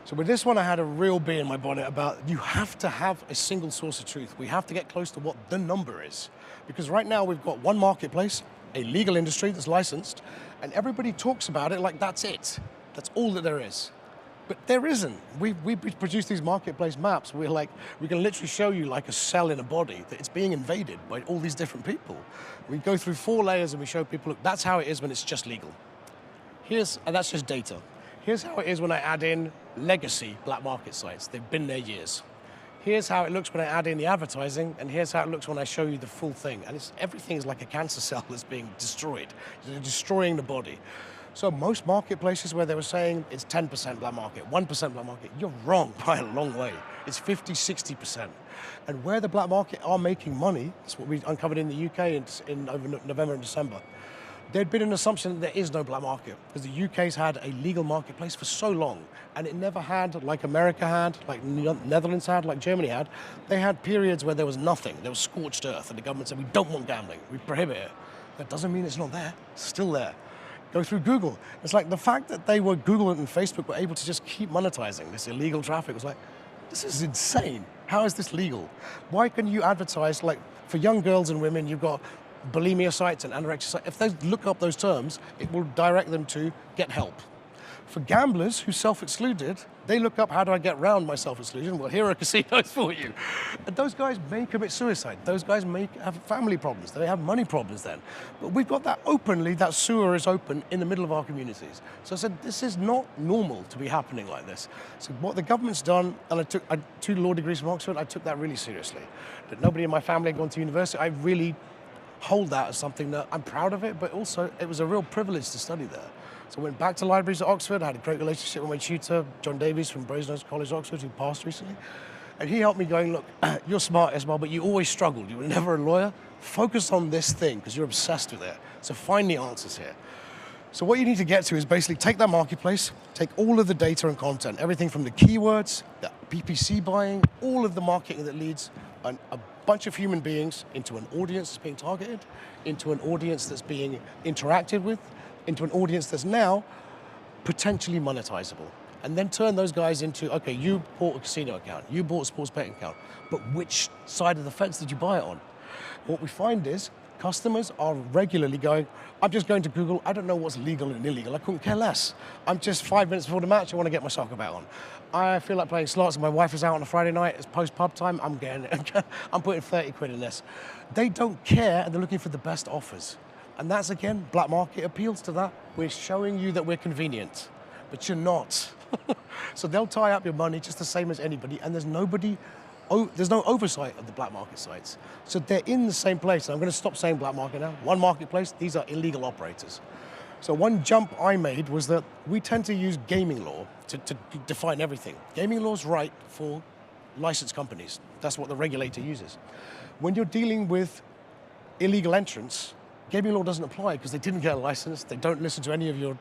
So with this one, I had a real bee in my bonnet about you have to have a single source of truth. We have to get close to what the number is. Because right now we've got one marketplace, a legal industry that's licensed, and everybody talks about it like that's it. That's all that there is. But there isn't. We produce these marketplace maps. We can literally show you like a cell in a body that it's being invaded by all these different people. We go through 4 layers and we show people, look, that's how it is when it's just legal. And that's just data. Here's how it is when I add in legacy black market sites. They've been there years. Here's how it looks when I add in the advertising, and here's how it looks when I show you the full thing. And everything is like a cancer cell that's being destroyed. They're destroying the body. So most marketplaces where they were saying it's 10% black market, 1% black market, you're wrong by a long way. It's 50, 60%. And where the black market are making money, that's what we uncovered in the UK in November and December. There'd been an assumption that there is no black market because the UK's had a legal marketplace for so long, and it never had, like America had, like Netherlands had, like Germany had. They had periods where there was nothing. There was scorched earth, and the government said, we don't want gambling. We prohibit it. That doesn't mean it's not there. It's still there. Go through Google. It's like the fact that Google and Facebook were able to just keep monetizing this illegal traffic was like, this is insane. How is this legal? Why can you advertise, like for young girls and women, you've got bulimia sites and anorexia sites. If they look up those terms, it will direct them to get help. For gamblers who self-excluded, they look up, how do I get around my self-exclusion? Well, here are casinos for you. And those guys may commit suicide. Those guys may have family problems. They have money problems then. But we've got that openly, that sewer is open in the middle of our communities. So I said, this is not normal to be happening like this. So what the government's done, and I took 2 law degrees from Oxford, I took that really seriously. That nobody in my family had gone to university, I really hold that as something that I'm proud of it, but also it was a real privilege to study there. So I went back to libraries at Oxford. I had a great relationship with my tutor, John Davies from Brasenose College, Oxford, who passed recently. And he helped me going, look, you're smart, Ismail, but you always struggled. You were never a lawyer. Focus on this thing because you're obsessed with it. So find the answers here. So what you need to get to is basically take that marketplace, take all of the data and content, everything from the keywords, the PPC buying, all of the marketing that leads a bunch of human beings into an audience that's being targeted, into an audience that's being interacted with, into an audience that's now potentially monetizable. And then turn those guys into, okay, you bought a casino account, you bought a sports betting account, but which side of the fence did you buy it on? What we find is customers are regularly going, I'm just going to Google, I don't know what's legal and illegal, I couldn't care less. I'm just 5 minutes before the match, I want to get my soccer bet on. I feel like playing slots and my wife is out on a Friday night, it's post-pub time, I'm getting it. I'm putting 30 quid in this. They don't care and they're looking for the best offers. And that's, again, black market appeals to that. We're showing you that we're convenient, but you're not. So they'll tie up your money just the same as anybody, and there's no oversight of the black market sites. So they're in the same place. And I'm going to stop saying black market now. One marketplace, these are illegal operators. So one jump I made was that we tend to use gaming law to define everything. Gaming law is right for licensed companies. That's what the regulator uses. When you're dealing with illegal entrants, gaming law doesn't apply because they didn't get a license. They don't listen to any of your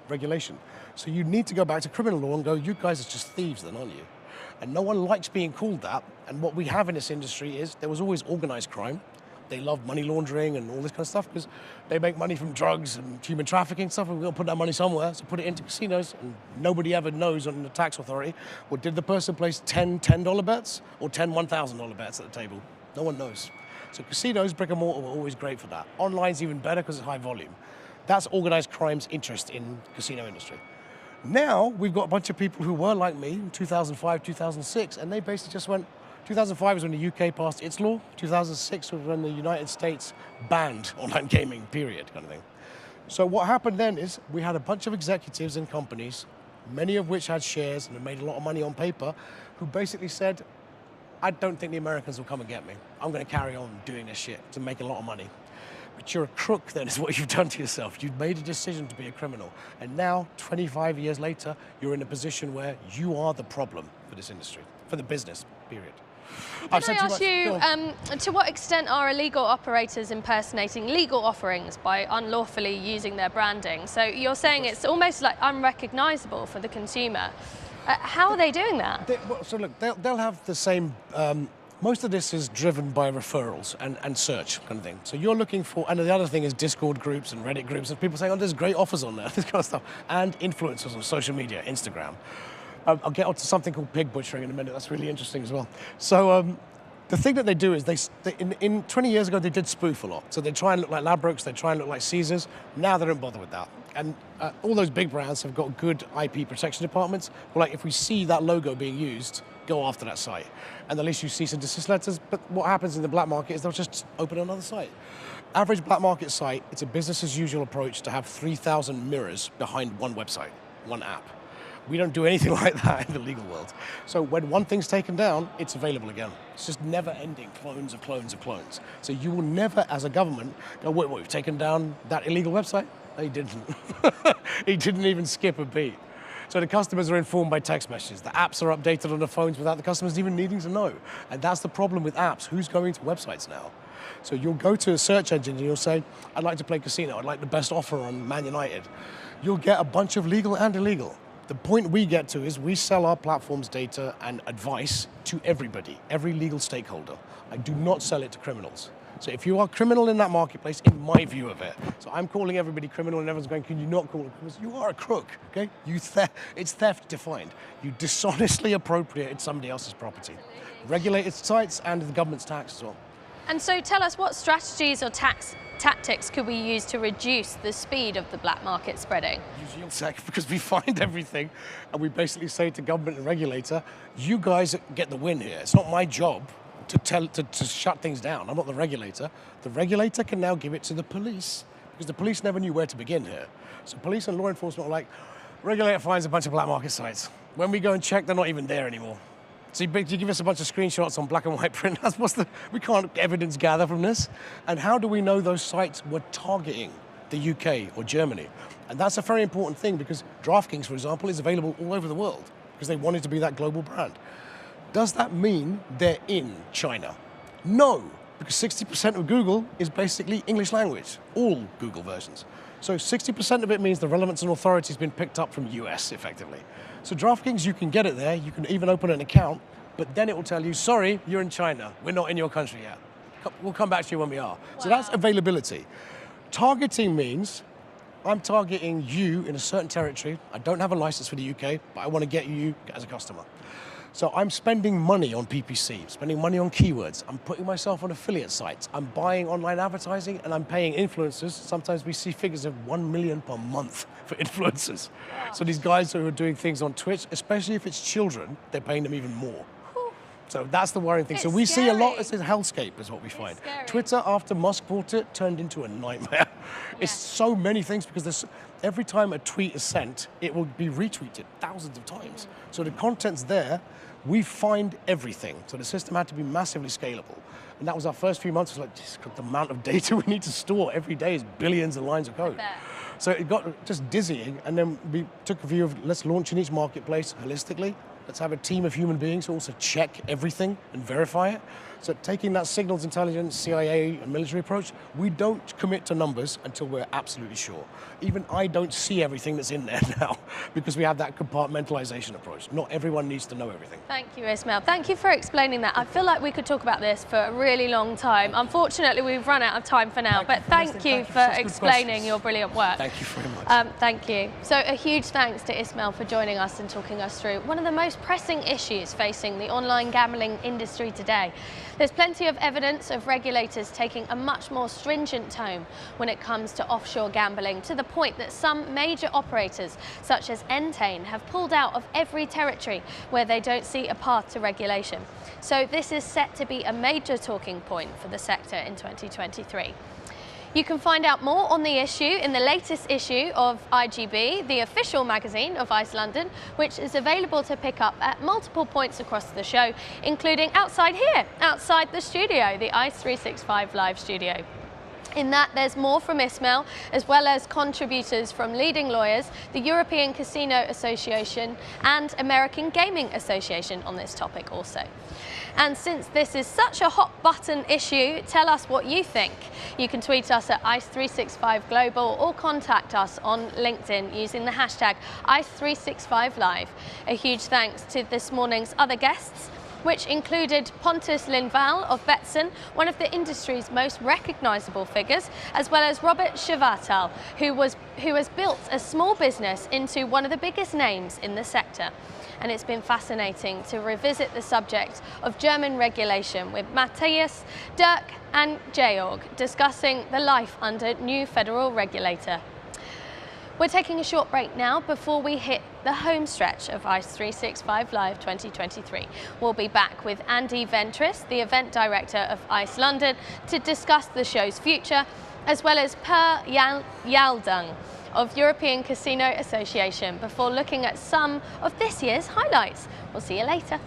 regulation. So you need to go back to criminal law and go, you guys are just thieves then, aren't you? And no one likes being called that. And what we have in this industry is there was always organized crime. They love money laundering and all this kind of stuff because they make money from drugs and human trafficking stuff, and we've got to put that money somewhere, so put it into casinos, and nobody ever knows on the tax authority, well, did the person place 10 $10 bets or 10 $1,000 bets at the table? No one knows. So casinos, brick and mortar, were always great for that. Online's even better because it's high volume. That's organized crime's interest in casino industry. Now, we've got a bunch of people who were like me in 2005, 2006, and they basically just went, 2005 was when the UK passed its law, 2006 was when the United States banned online gaming, period, kind of thing. So what happened then is we had a bunch of executives in companies, many of which had shares and had made a lot of money on paper, who basically said, I don't think the Americans will come and get me. I'm going to carry on doing this shit to make a lot of money. But you're a crook then, is what you've done to yourself. You've made a decision to be a criminal. And now, 25 years later, you're in a position where you are the problem for this industry, for the business, period. Can I ask you, to what extent are illegal operators impersonating legal offerings by unlawfully using their branding? So you're saying it's almost like unrecognizable for the consumer. How are they doing that? So look, they'll have the same... most of this is driven by referrals and search kind of thing. So you're looking for, and the other thing is Discord groups and Reddit groups of people saying, oh, there's great offers on there, this kind of stuff. And influencers on social media, Instagram. I'll get onto something called pig butchering in a minute, that's really interesting as well. So the thing that they do is, in 20 years ago, they did spoof a lot. So they try and look like Ladbrokes, they try and look like Caesars. Now they don't bother with that. And all those big brands have got good IP protection departments. Well, like if we see that logo being used, go after that site. And they'll issue cease and desist letters. But what happens in the black market is they'll just open another site. Average black market site, it's a business as usual approach to have 3,000 mirrors behind one website, one app. We don't do anything like that in the legal world. So when one thing's taken down, it's available again. It's just never ending clones of clones of clones. So you will never, as a government, go, wait, we've taken down that illegal website? No, he didn't. He didn't even skip a beat. So the customers are informed by text messages. The apps are updated on the phones without the customers even needing to know. And that's the problem with apps. Who's going to websites now? So you'll go to a search engine and you'll say, I'd like to play casino. I'd like the best offer on Man United. You'll get a bunch of legal and illegal. The point we get to is we sell our platform's data and advice to everybody, every legal stakeholder. I do not sell it to criminals. So if you are criminal in that marketplace, in my view of it, so I'm calling everybody criminal and everyone's going, can you not call it criminals? You are a crook, okay? It's theft defined. You dishonestly appropriated somebody else's property. Regulated sites and the government's tax as well. And so tell us, what strategies or tactics could we use to reduce the speed of the black market spreading? Use yield sec, because we find everything and we basically say to government and regulator, you guys get the win here. It's not my job to shut things down. I'm not the regulator. The regulator can now give it to the police because the police never knew where to begin here. So police and law enforcement are like, regulator finds a bunch of black market sites. When we go and check, they're not even there anymore. So you give us a bunch of screenshots on black and white print. We can't evidence gather from this. And how do we know those sites were targeting the UK or Germany? And that's a very important thing because DraftKings, for example, is available all over the world because they wanted to be that global brand. Does that mean they're in China? No, because 60% of Google is basically English language, all Google versions. So 60% of it means the relevance and authority has been picked up from US, effectively. So DraftKings, you can get it there, you can even open an account, but then it will tell you, sorry, you're in China, we're not in your country yet. We'll come back to you when we are. Wow. So that's availability. Targeting means I'm targeting you in a certain territory. I don't have a license for the UK, but I want to get you as a customer. So I'm spending money on PPC, spending money on keywords. I'm putting myself on affiliate sites. I'm buying online advertising and I'm paying influencers. Sometimes we see figures of 1 million per month for influencers. Wow. So these guys who are doing things on Twitch, especially if it's children, they're paying them even more. So that's the worrying thing. So we see a lot, it's a hellscape is what we find. Twitter, after Musk bought it, turned into a nightmare. It's so many things because every time a tweet is sent, it will be retweeted thousands of times. So the content's there, we find everything. So the system had to be massively scalable. And that was our first few months, it was like, just the amount of data we need to store every day is billions of lines of code. So it got just dizzying, and then we took a view of let's launch in each marketplace holistically. Let's have a team of human beings who also check everything and verify it. So taking that signals intelligence, CIA, and military approach, we don't commit to numbers until we're absolutely sure. Even I don't see everything that's in there now because we have that compartmentalization approach. Not everyone needs to know everything. Thank you, Ismail. Thank you for explaining that. I feel like we could talk about this for a really long time. Unfortunately, we've run out of time for now, but thank you for explaining your brilliant work. Thank you very much. Thank you. So a huge thanks to Ismail for joining us and talking us through one of the most pressing issues facing the online gambling industry today. There's plenty of evidence of regulators taking a much more stringent tone when it comes to offshore gambling, to the point that some major operators, such as Entain, have pulled out of every territory where they don't see a path to regulation. So this is set to be a major talking point for the sector in 2023. You can find out more on the issue in the latest issue of IGB, the official magazine of ICE London, which is available to pick up at multiple points across the show, including outside here, outside the studio, the ICE365 live studio. In that, there's more from Ismail, as well as contributors from leading lawyers, the European Casino Association and American Gaming Association on this topic also. And since this is such a hot button issue, tell us what you think. You can tweet us at ICE365Global or contact us on LinkedIn using the hashtag ICE365Live. A huge thanks to this morning's other guests, which included Pontus Lindvall of Betsson, one of the industry's most recognisable figures, as well as Robert Shavatal, who has built a small business into one of the biggest names in the sector. And it's been fascinating to revisit the subject of German regulation with Matthias, Dirk and Georg discussing the life under new federal regulator. We're taking a short break now before we hit the home stretch of ICE365 Live 2023. We'll be back with Andy Ventris, the event director of ICE London, to discuss the show's future, as well as Per Yaldung of European Casino Association, before looking at some of this year's highlights. We'll see you later.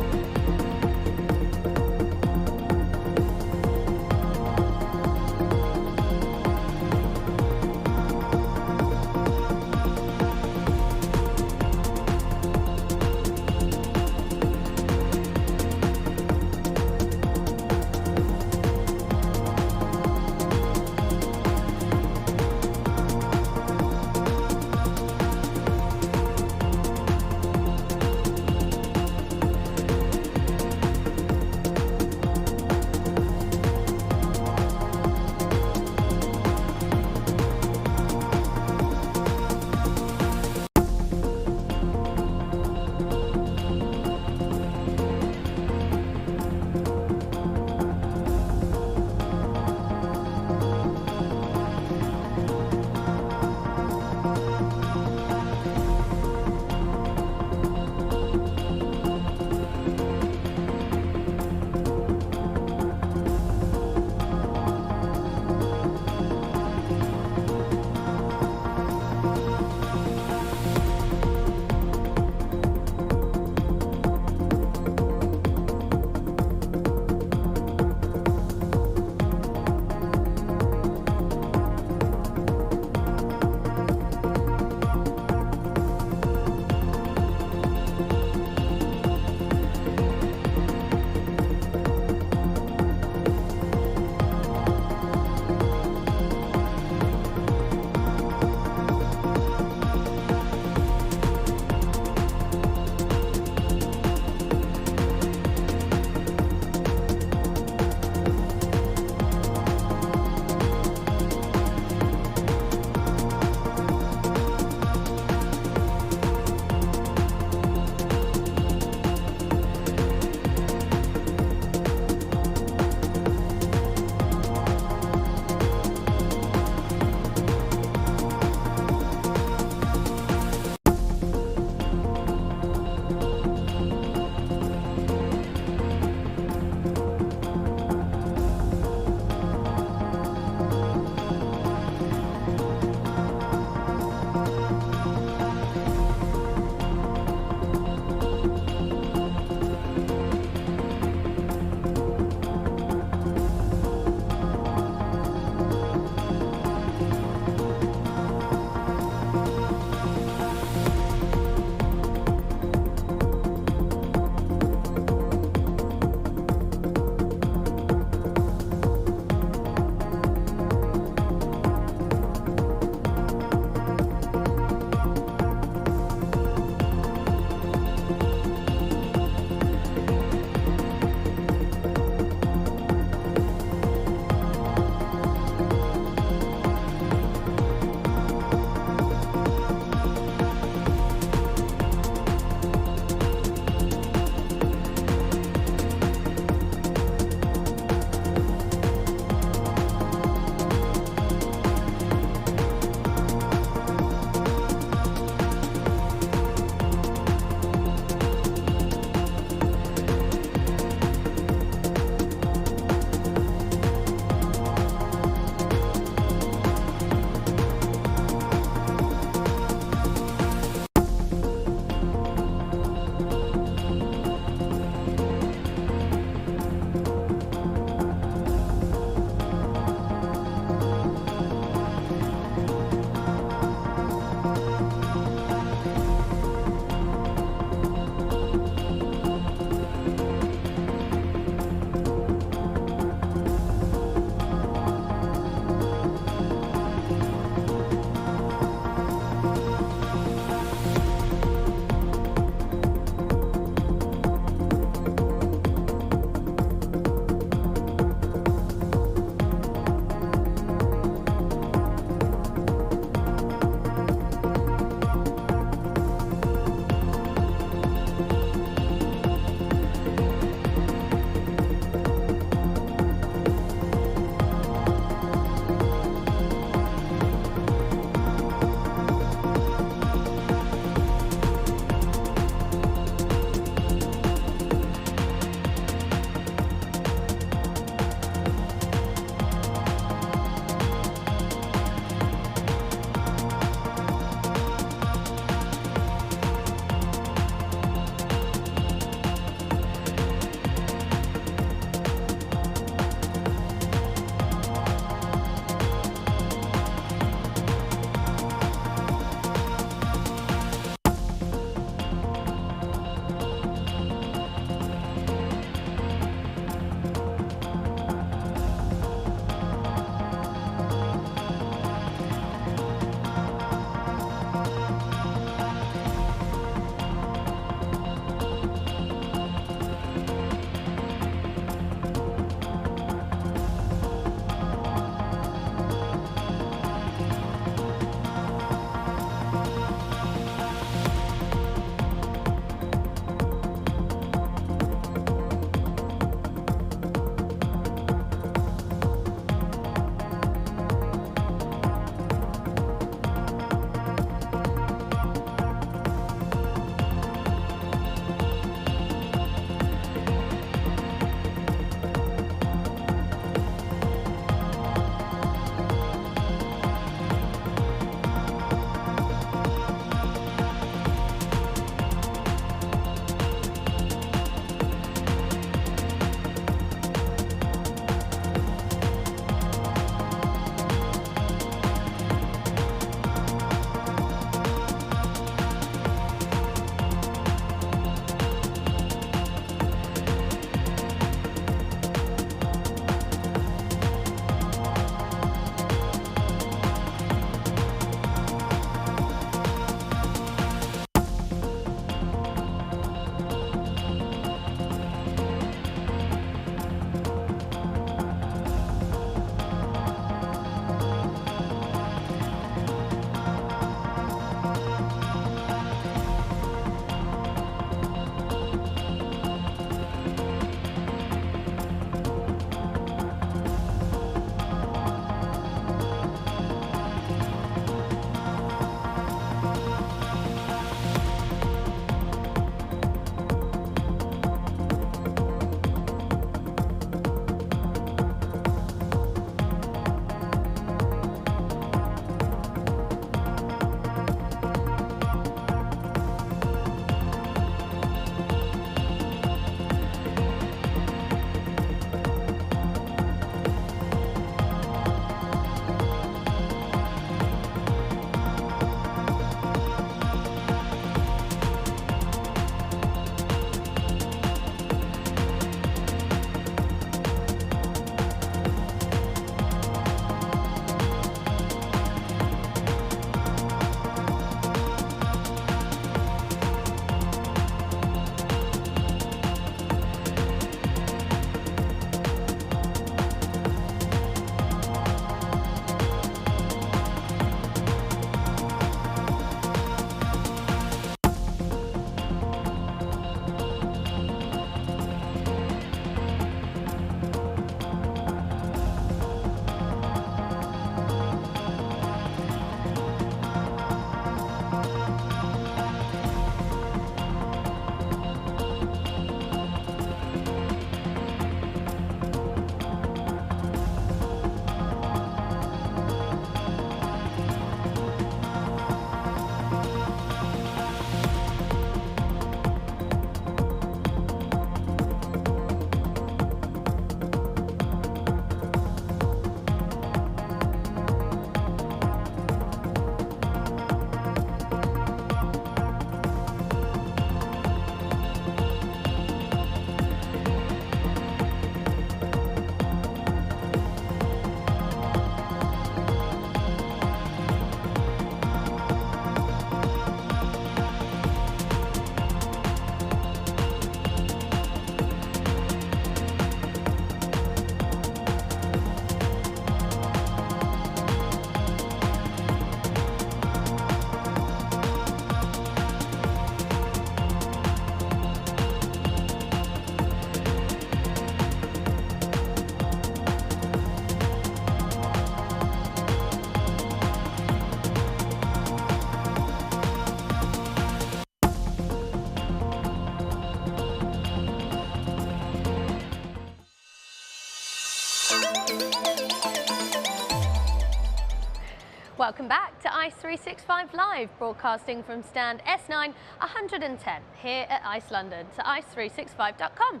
Welcome back to ICE365 Live, broadcasting from stand S9 110 here at ICE London to ice365.com.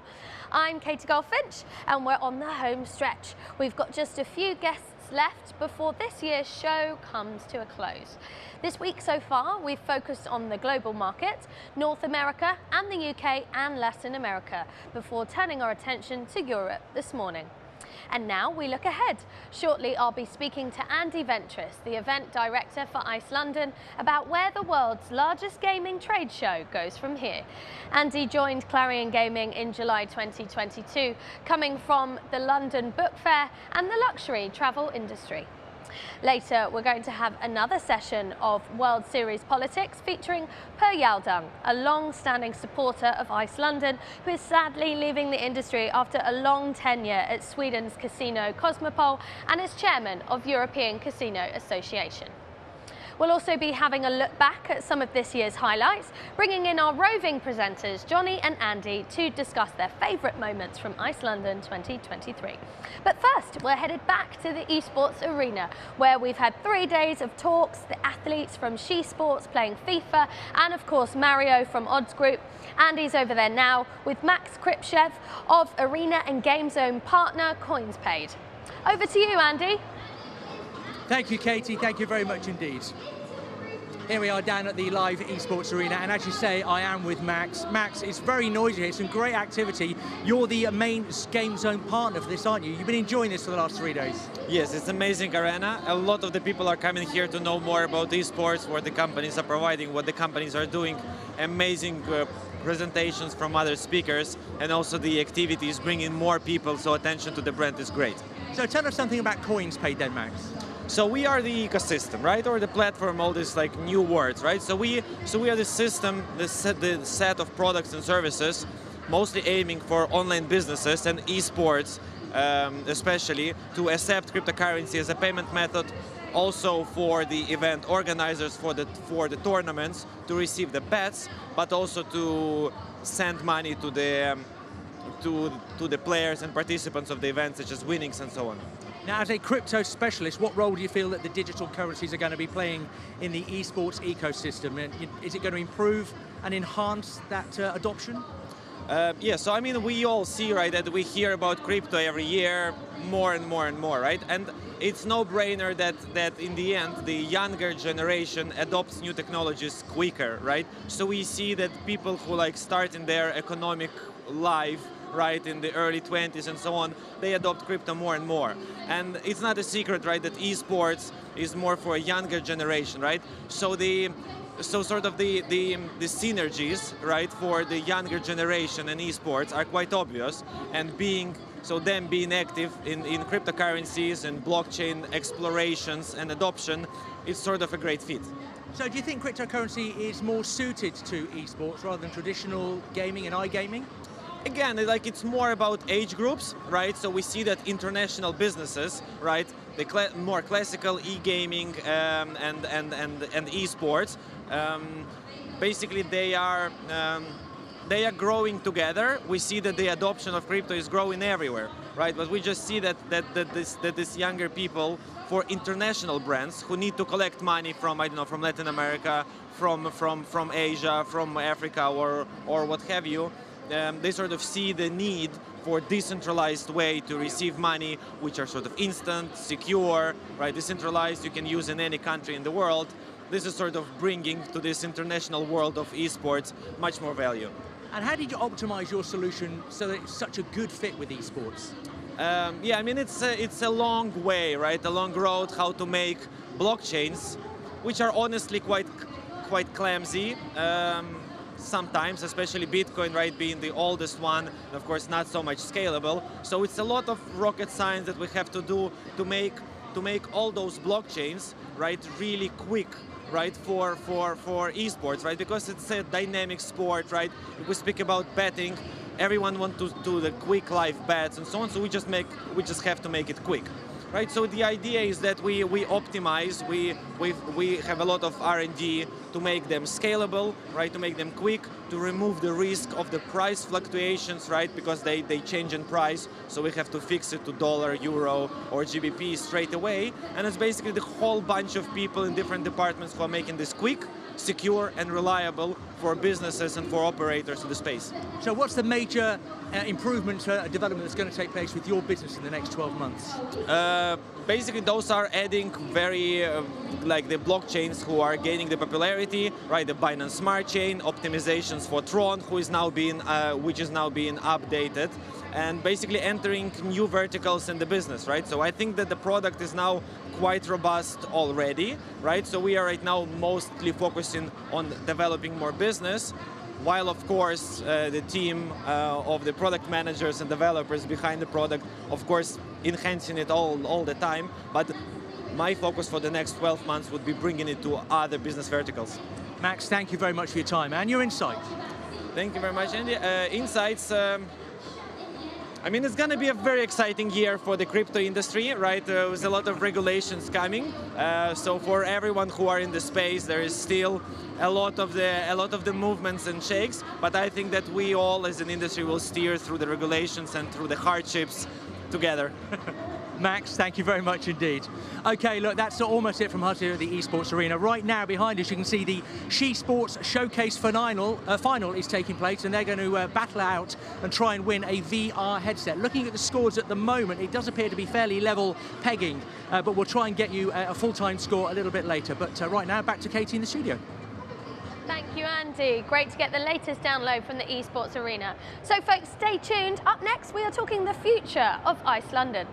I'm Katie Goldfinch and we're on the home stretch. We've got just a few guests left before this year's show comes to a close. This week so far, we've focused on the global market, North America and the UK and Latin America, before turning our attention to Europe this morning. And now we look ahead. Shortly, I'll be speaking to Andy Ventris, the event director for ICE London, about where the world's largest gaming trade show goes from here. Andy joined Clarion Gaming in July 2022, coming from the London Book Fair and the luxury travel industry. Later, we're going to have another session of World Series politics featuring Per Yaldung, a long-standing supporter of ICE London, who is sadly leaving the industry after a long tenure at Sweden's casino Cosmopol and is chairman of European Casino Association. We'll also be having a look back at some of this year's highlights, bringing in our roving presenters, Johnny and Andy, to discuss their favourite moments from ICE London 2023. But first, we're headed back to the esports arena, where we've had 3 days of talks, the athletes from She Sports playing FIFA, and of course Mario from Odds Group. Andy's over there now with Max Kripchev of Arena and Game Zone partner CoinsPaid. Over to you, Andy. Thank you, Katie. Thank you very much indeed. Here we are down at the live esports arena, and as you say, I am with Max. Max, it's very noisy here, some great activity. You're the main Game Zone partner for this, aren't you? You've been enjoying this for the last 3 days. Yes, it's an amazing arena. A lot of the people are coming here to know more about esports, what the companies are providing, what the companies are doing. Amazing presentations from other speakers, and also the activities bringing more people, so attention to the brand is great. So tell us something about CoinsPaid then, Max. So we are the ecosystem, right, or the platform, all these like new words, right? So we are the system, the set of products and services, mostly aiming for online businesses and esports, especially to accept cryptocurrency as a payment method. Also for the event organizers, for the tournaments to receive the bets, but also to send money to the players and participants of the event, such as winnings and so on. Now, as a crypto specialist, what role do you feel that the digital currencies are going to be playing in the esports ecosystem? And is it going to improve and enhance that adoption? Yeah, so I mean, we all see, right, that we hear about crypto every year more and more and more, right? And it's no-brainer that in the end, the younger generation adopts new technologies quicker, right? So we see that people who like start in their economic life, right, in the early 20s and so on, they adopt crypto more and more. And it's not a secret, right, that esports is more for a younger generation, right? So sort of the synergies, right, for the younger generation and esports are quite obvious, and them being active in cryptocurrencies and blockchain explorations and adoption is sort of a great fit. So do you think cryptocurrency is more suited to esports rather than traditional gaming and iGaming? Again, like it's more about age groups, right? So we see that international businesses, right, the more classical e-gaming and esports, basically they are growing together. We see that the adoption of crypto is growing everywhere, right? But we just see that this younger people, for international brands who need to collect money from, I don't know, from Latin America, from Asia, from Africa, or what have you. They sort of see the need for decentralized way to receive money, which are sort of instant, secure, right? Decentralized, you can use in any country in the world. This is sort of bringing to this international world of esports much more value. And how did you optimize your solution so that it's such a good fit with esports? Yeah, I mean, it's a long way, right? A long road how to make blockchains, which are honestly quite clumsy. Sometimes, especially Bitcoin, right, being the oldest one, and of course not so much scalable. So it's a lot of rocket science that we have to do to make all those blockchains, right, really quick, right, for esports, right, because it's a dynamic sport, right. If we speak about betting, everyone wants to do the quick live bets and so on. So we just have to make it quick. Right, so the idea is that we optimize, we have a lot of R&D to make them scalable, right? To make them quick, to remove the risk of the price fluctuations, right? Because they change in price, so we have to fix it to dollar, euro, or GBP straight away. And it's basically the whole bunch of people in different departments who are making this quick, secure, and reliable for businesses and for operators in the space. So what's the major improvement, development that's going to take place with your business in the next 12 months? Basically, those are adding very, like the blockchains who are gaining the popularity, right? The Binance Smart Chain, optimizations for Tron, which is now being updated, and basically entering new verticals in the business, right? So I think that the product is now quite robust already, right? So we are right now mostly focusing on developing more business, while of course the team of the product managers and developers behind the product, of course, enhancing it all the time. But my focus for the next 12 months would be bringing it to other business verticals. Max, thank you very much for your time and your insight. Thank you very much, Andy. Insights. I mean, it's going to be a very exciting year for the crypto industry, right? There's a lot of regulations coming. So for everyone who are in the space, there is still a lot of the movements and shakes. But I think that we all, as an industry, will steer through the regulations and through the hardships together. Max, thank you very much indeed. Okay, look, that's almost it from us here at the Esports Arena. Right now, behind us, you can see the She Sports Showcase final is taking place, and they're going to battle out and try and win a VR headset. Looking at the scores at the moment, it does appear to be fairly level pegging, but we'll try and get you a full-time score a little bit later. But right now, back to Katie in the studio. Thank you, Andy. Great to get the latest download from the Esports Arena. So, folks, stay tuned. Up next, we are talking the future of ICE London.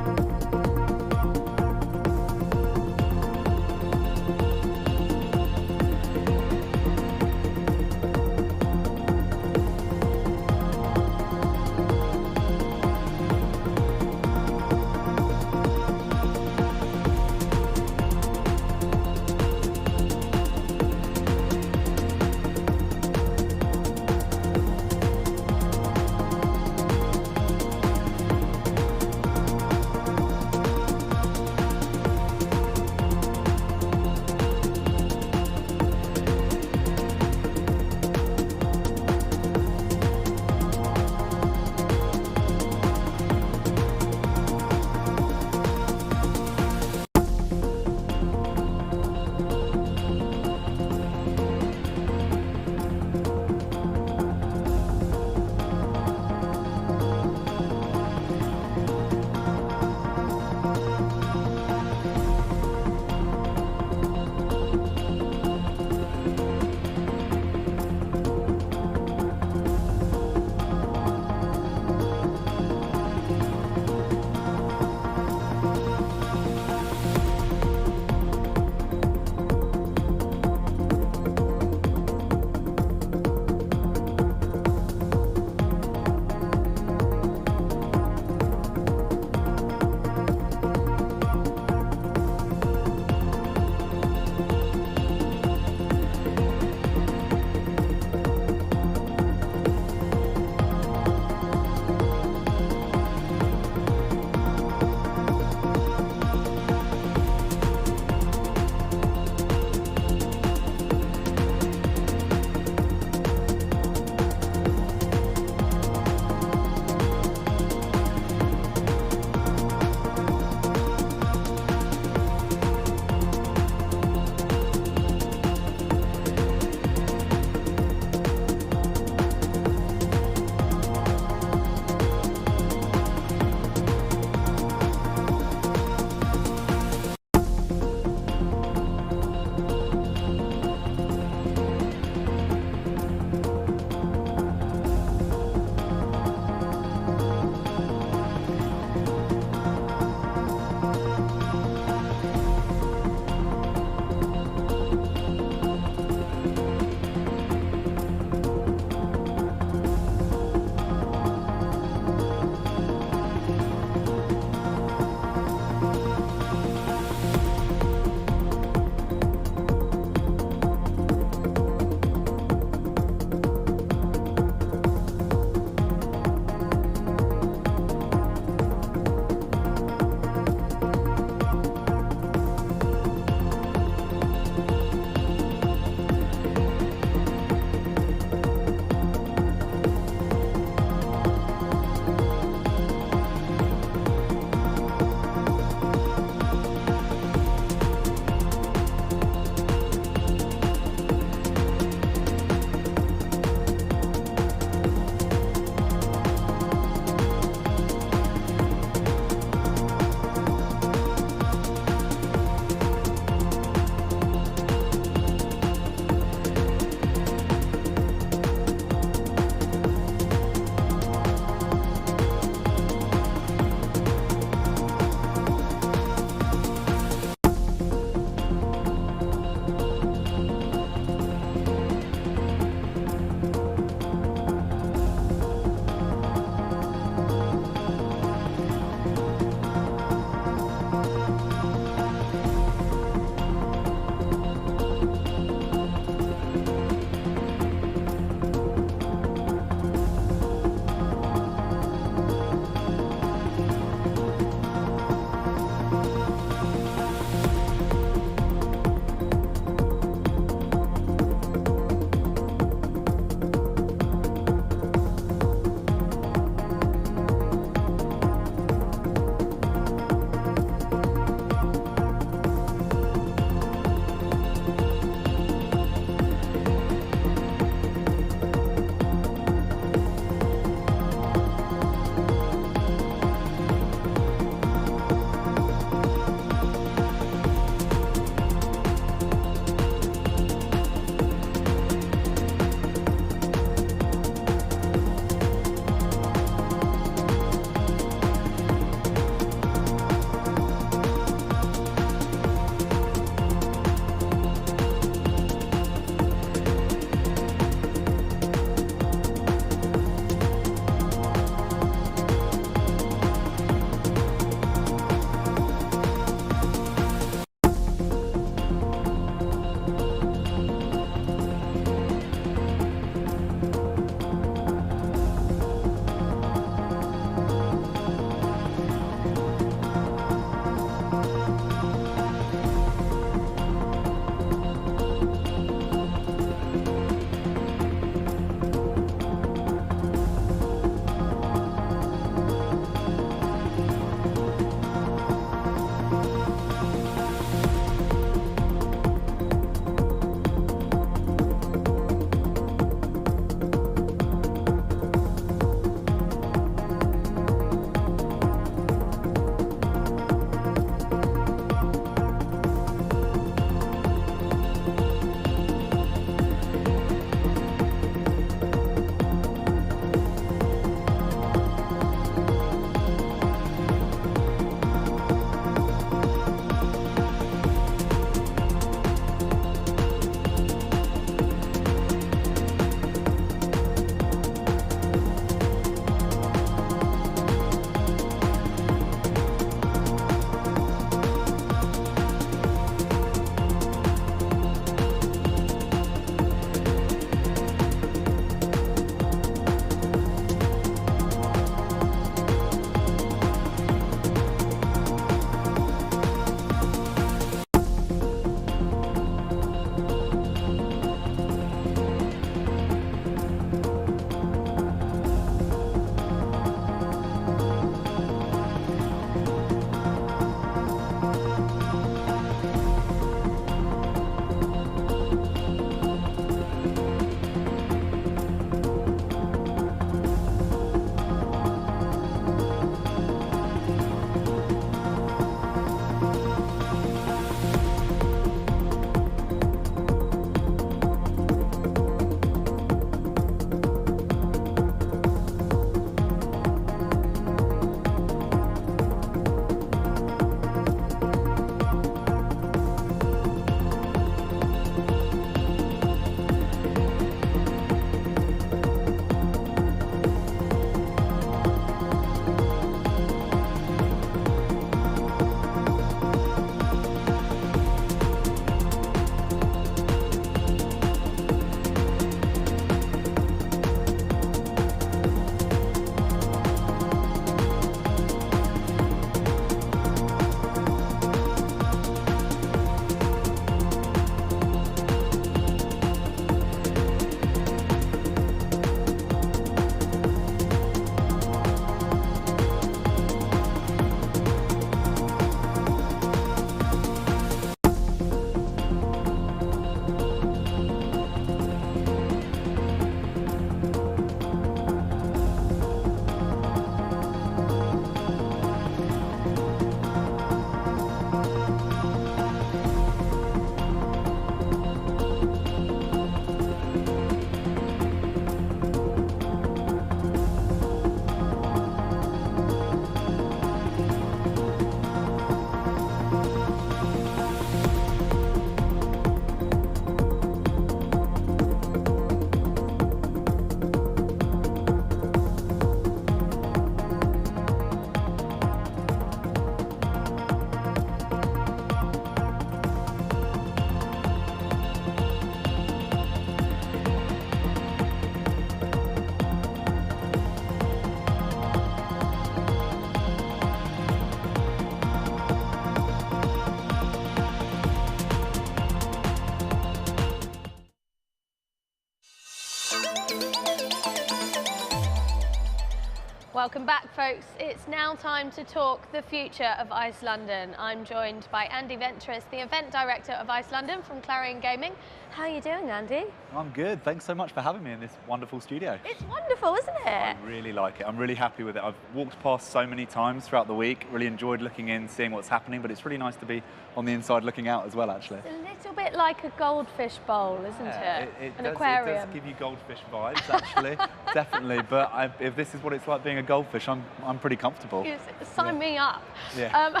Welcome back, folks. It's now time to talk the future of ICE London. I'm joined by Andy Ventris, the event director of ICE London from Clarion Gaming. How are you doing, Andy? I'm good. Thanks so much for having me in this wonderful studio. It's wonderful, isn't it? I really like it. I'm really happy with it. I've walked past so many times throughout the week, really enjoyed looking in, seeing what's happening, but it's really nice to be on the inside looking out as well, actually. It's a little bit like a goldfish bowl, isn't it? An aquarium. It does give you goldfish vibes, actually, definitely. But if this is what it's like being a goldfish, I'm pretty comfortable. Yes, sign me up. Yeah.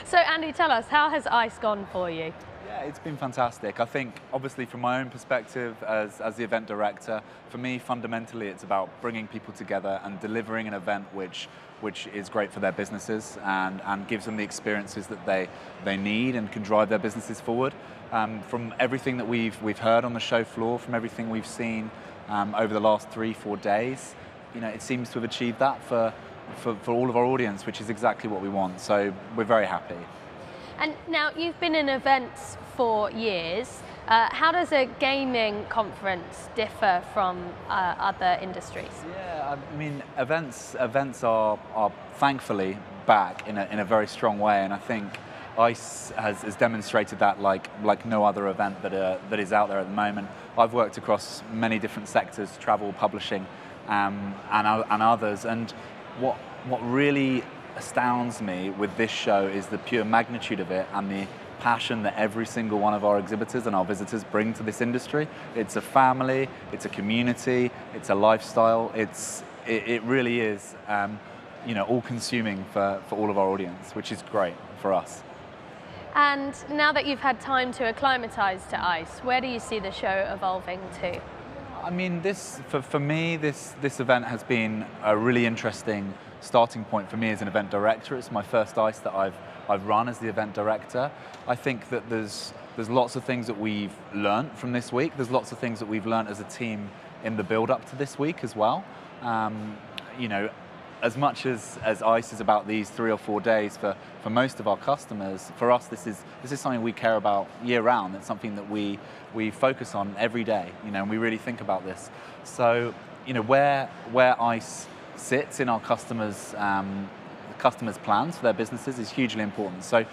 So, Andy, tell us, how has ICE gone for you? Yeah, it's been fantastic. I think, obviously, from my own perspective as the event director, for me, fundamentally, it's about bringing people together and delivering an event which is great for their businesses and gives them the experiences that they need and can drive their businesses forward. From everything that we've heard on the show floor, from everything we've seen over the last 3-4 days, it seems to have achieved that for all of our audience, which is exactly what we want. So we're very happy. And now, you've been in events for years. How does a gaming conference differ from other industries? Yeah, I mean, events are thankfully back in a very strong way, and I think ICE has demonstrated that like no other event that is out there at the moment. I've worked across many different sectors, travel, publishing, and others, and what really astounds me with this show is the pure magnitude of it and the passion that every single one of our exhibitors and our visitors bring to this industry. It's a family, it's a community, it's a lifestyle. It really is, all-consuming for all of our audience, which is great for us. And now that you've had time to acclimatise to ICE, where do you see the show evolving to? I mean, for me, this event has been a really interesting starting point for me as an event director. It's my first ICE that I've run as the event director. I think that there's lots of things that we've learned from this week. There's lots of things that we've learned as a team in the build up to this week as well. As much as ICE is about these 3 or 4 days, for most of our customers, for us this is something we care about year round. It's something that we focus on every day, and we really think about this. So, where ICE sits in our customers' plans for their businesses is hugely important. So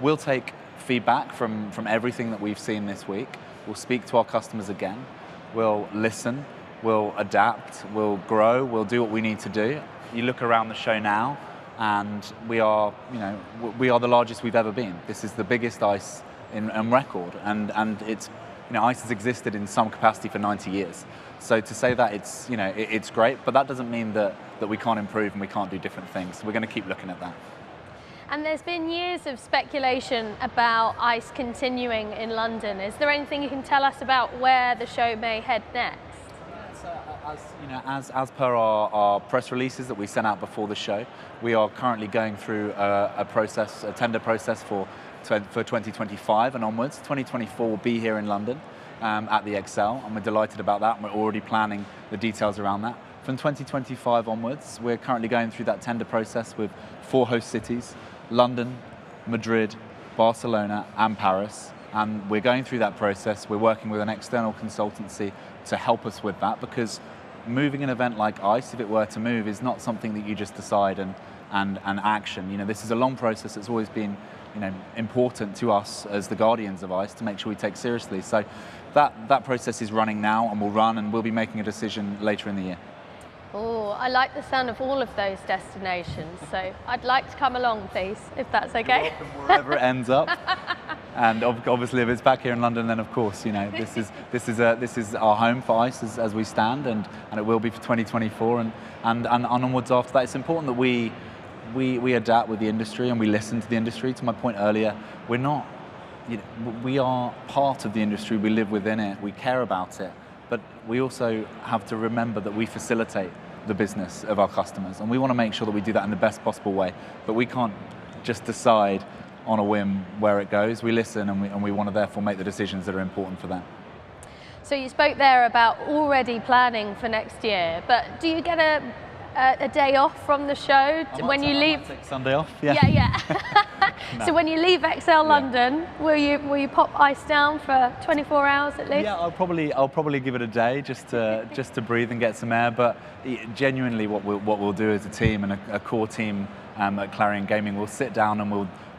we'll take feedback from everything that we've seen this week. We'll speak to our customers again. We'll listen. We'll adapt. We'll grow. We'll do what we need to do. You look around the show now, and we are the largest we've ever been. This is the biggest ICE in record, and it's ICE has existed in some capacity for 90 years. So to say that it's great, but that doesn't mean that we can't improve and we can't do different things. So we're going to keep looking at that. And there's been years of speculation about ICE continuing in London. Is there anything you can tell us about where the show may head next? As per our press releases that we sent out before the show, we are currently going through a tender process for 2025 and onwards. 2024 will be here in London at the Excel, and we're delighted about that. And we're already planning the details around that. From 2025 onwards, we're currently going through that tender process with 4 host cities: London, Madrid, Barcelona, and Paris. And we're going through that process. We're working with an external consultancy to help us with that, because moving an event like ICE, if it were to move, is not something that you just decide and action. This is a long process. It's always been important to us as the guardians of ICE to make sure we take seriously. So that process is running now and will run, and we'll be making a decision later in the year. Oh, I like the sound of all of those destinations. So I'd like to come along, please, if that's okay. You're welcome wherever it ends up. And obviously, if it's back here in London, then of course, this is our home for ICE as we stand, and it will be for 2024 and onwards after that. It's important that we adapt with the industry and we listen to the industry. To my point earlier, we are part of the industry. We live within it. We care about it. But we also have to remember that we facilitate the business of our customers, and we want to make sure that we do that in the best possible way. But we can't just decide on a whim where it goes. We listen, and we want to therefore make the decisions that are important for them. So you spoke there about already planning for next year, but do you get a a day off from the show when you leave? Take Sunday off. Yeah. Yeah. No. So when you leave XL London, will you pop ICE down for 24 hours at least? Yeah, I'll probably give it a day just to breathe and get some air. But genuinely, what we'll do as a team and a core team at Clarion Gaming, we'll sit down and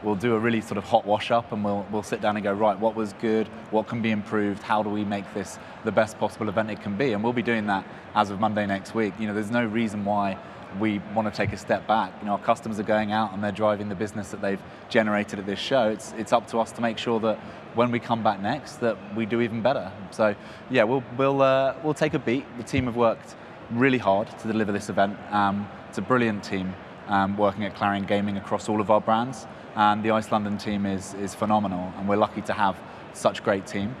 we'll do a really sort of hot wash up, and we'll sit down and go, right, what was good, what can be improved, how do we make this the best possible event it can be, and we'll be doing that as of Monday next week. You know, there's no reason why we want to take a step back. You know, our customers are going out and they're driving the business that they've generated at this show. It's up to us to make sure that when we come back next, that we do even better. So yeah, we'll take a beat. The team have worked really hard to deliver this event. It's a brilliant team working at Clarion Gaming across all of our brands, and the ICE London team is phenomenal, and we're lucky to have such a great team.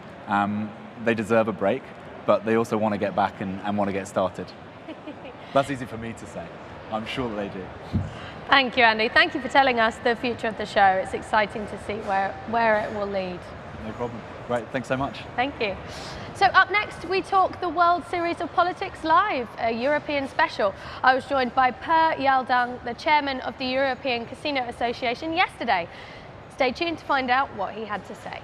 They deserve a break, but they also want to get back and want to get started. That's easy for me to say. I'm sure that they do. Thank you, Andy. Thank you for telling us the future of the show. It's exciting to see where it will lead. No problem. Great, thanks so much. Thank you. So up next, we talk the World Series of Politics Live, a European special. I was joined by Per Yaldang, the chairman of the European Casino Association, yesterday. Stay tuned to find out what he had to say.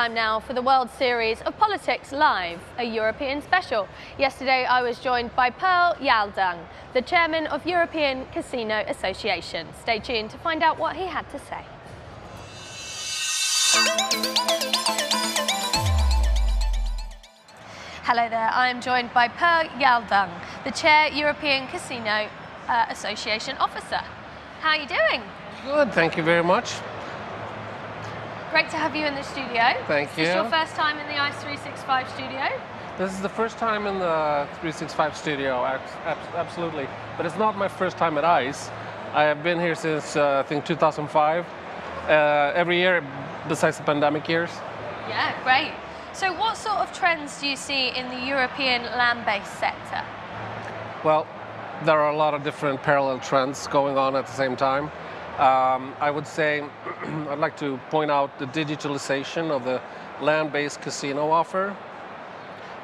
time now for the World Series of Politics Live, a European special. Yesterday I was joined by Pearl Yaldung, the chairman of European Casino Association. Stay tuned to find out what he had to say. Hello there, I am joined by Pearl Yaldung, the chair European Casino Association officer. How are you doing? Good, thank you very much. Great to have you in the studio. Thank you. Is this your first time in the ICE365 studio? This is the first time in the 365 studio, absolutely. But it's not my first time at ICE. I have been here since, I think, 2005. Every year, besides the pandemic years. Yeah, great. So what sort of trends do you see in the European land-based sector? Well, there are a lot of different parallel trends going on at the same time. I would say, I'd like to point out the digitalization of the land-based casino offer,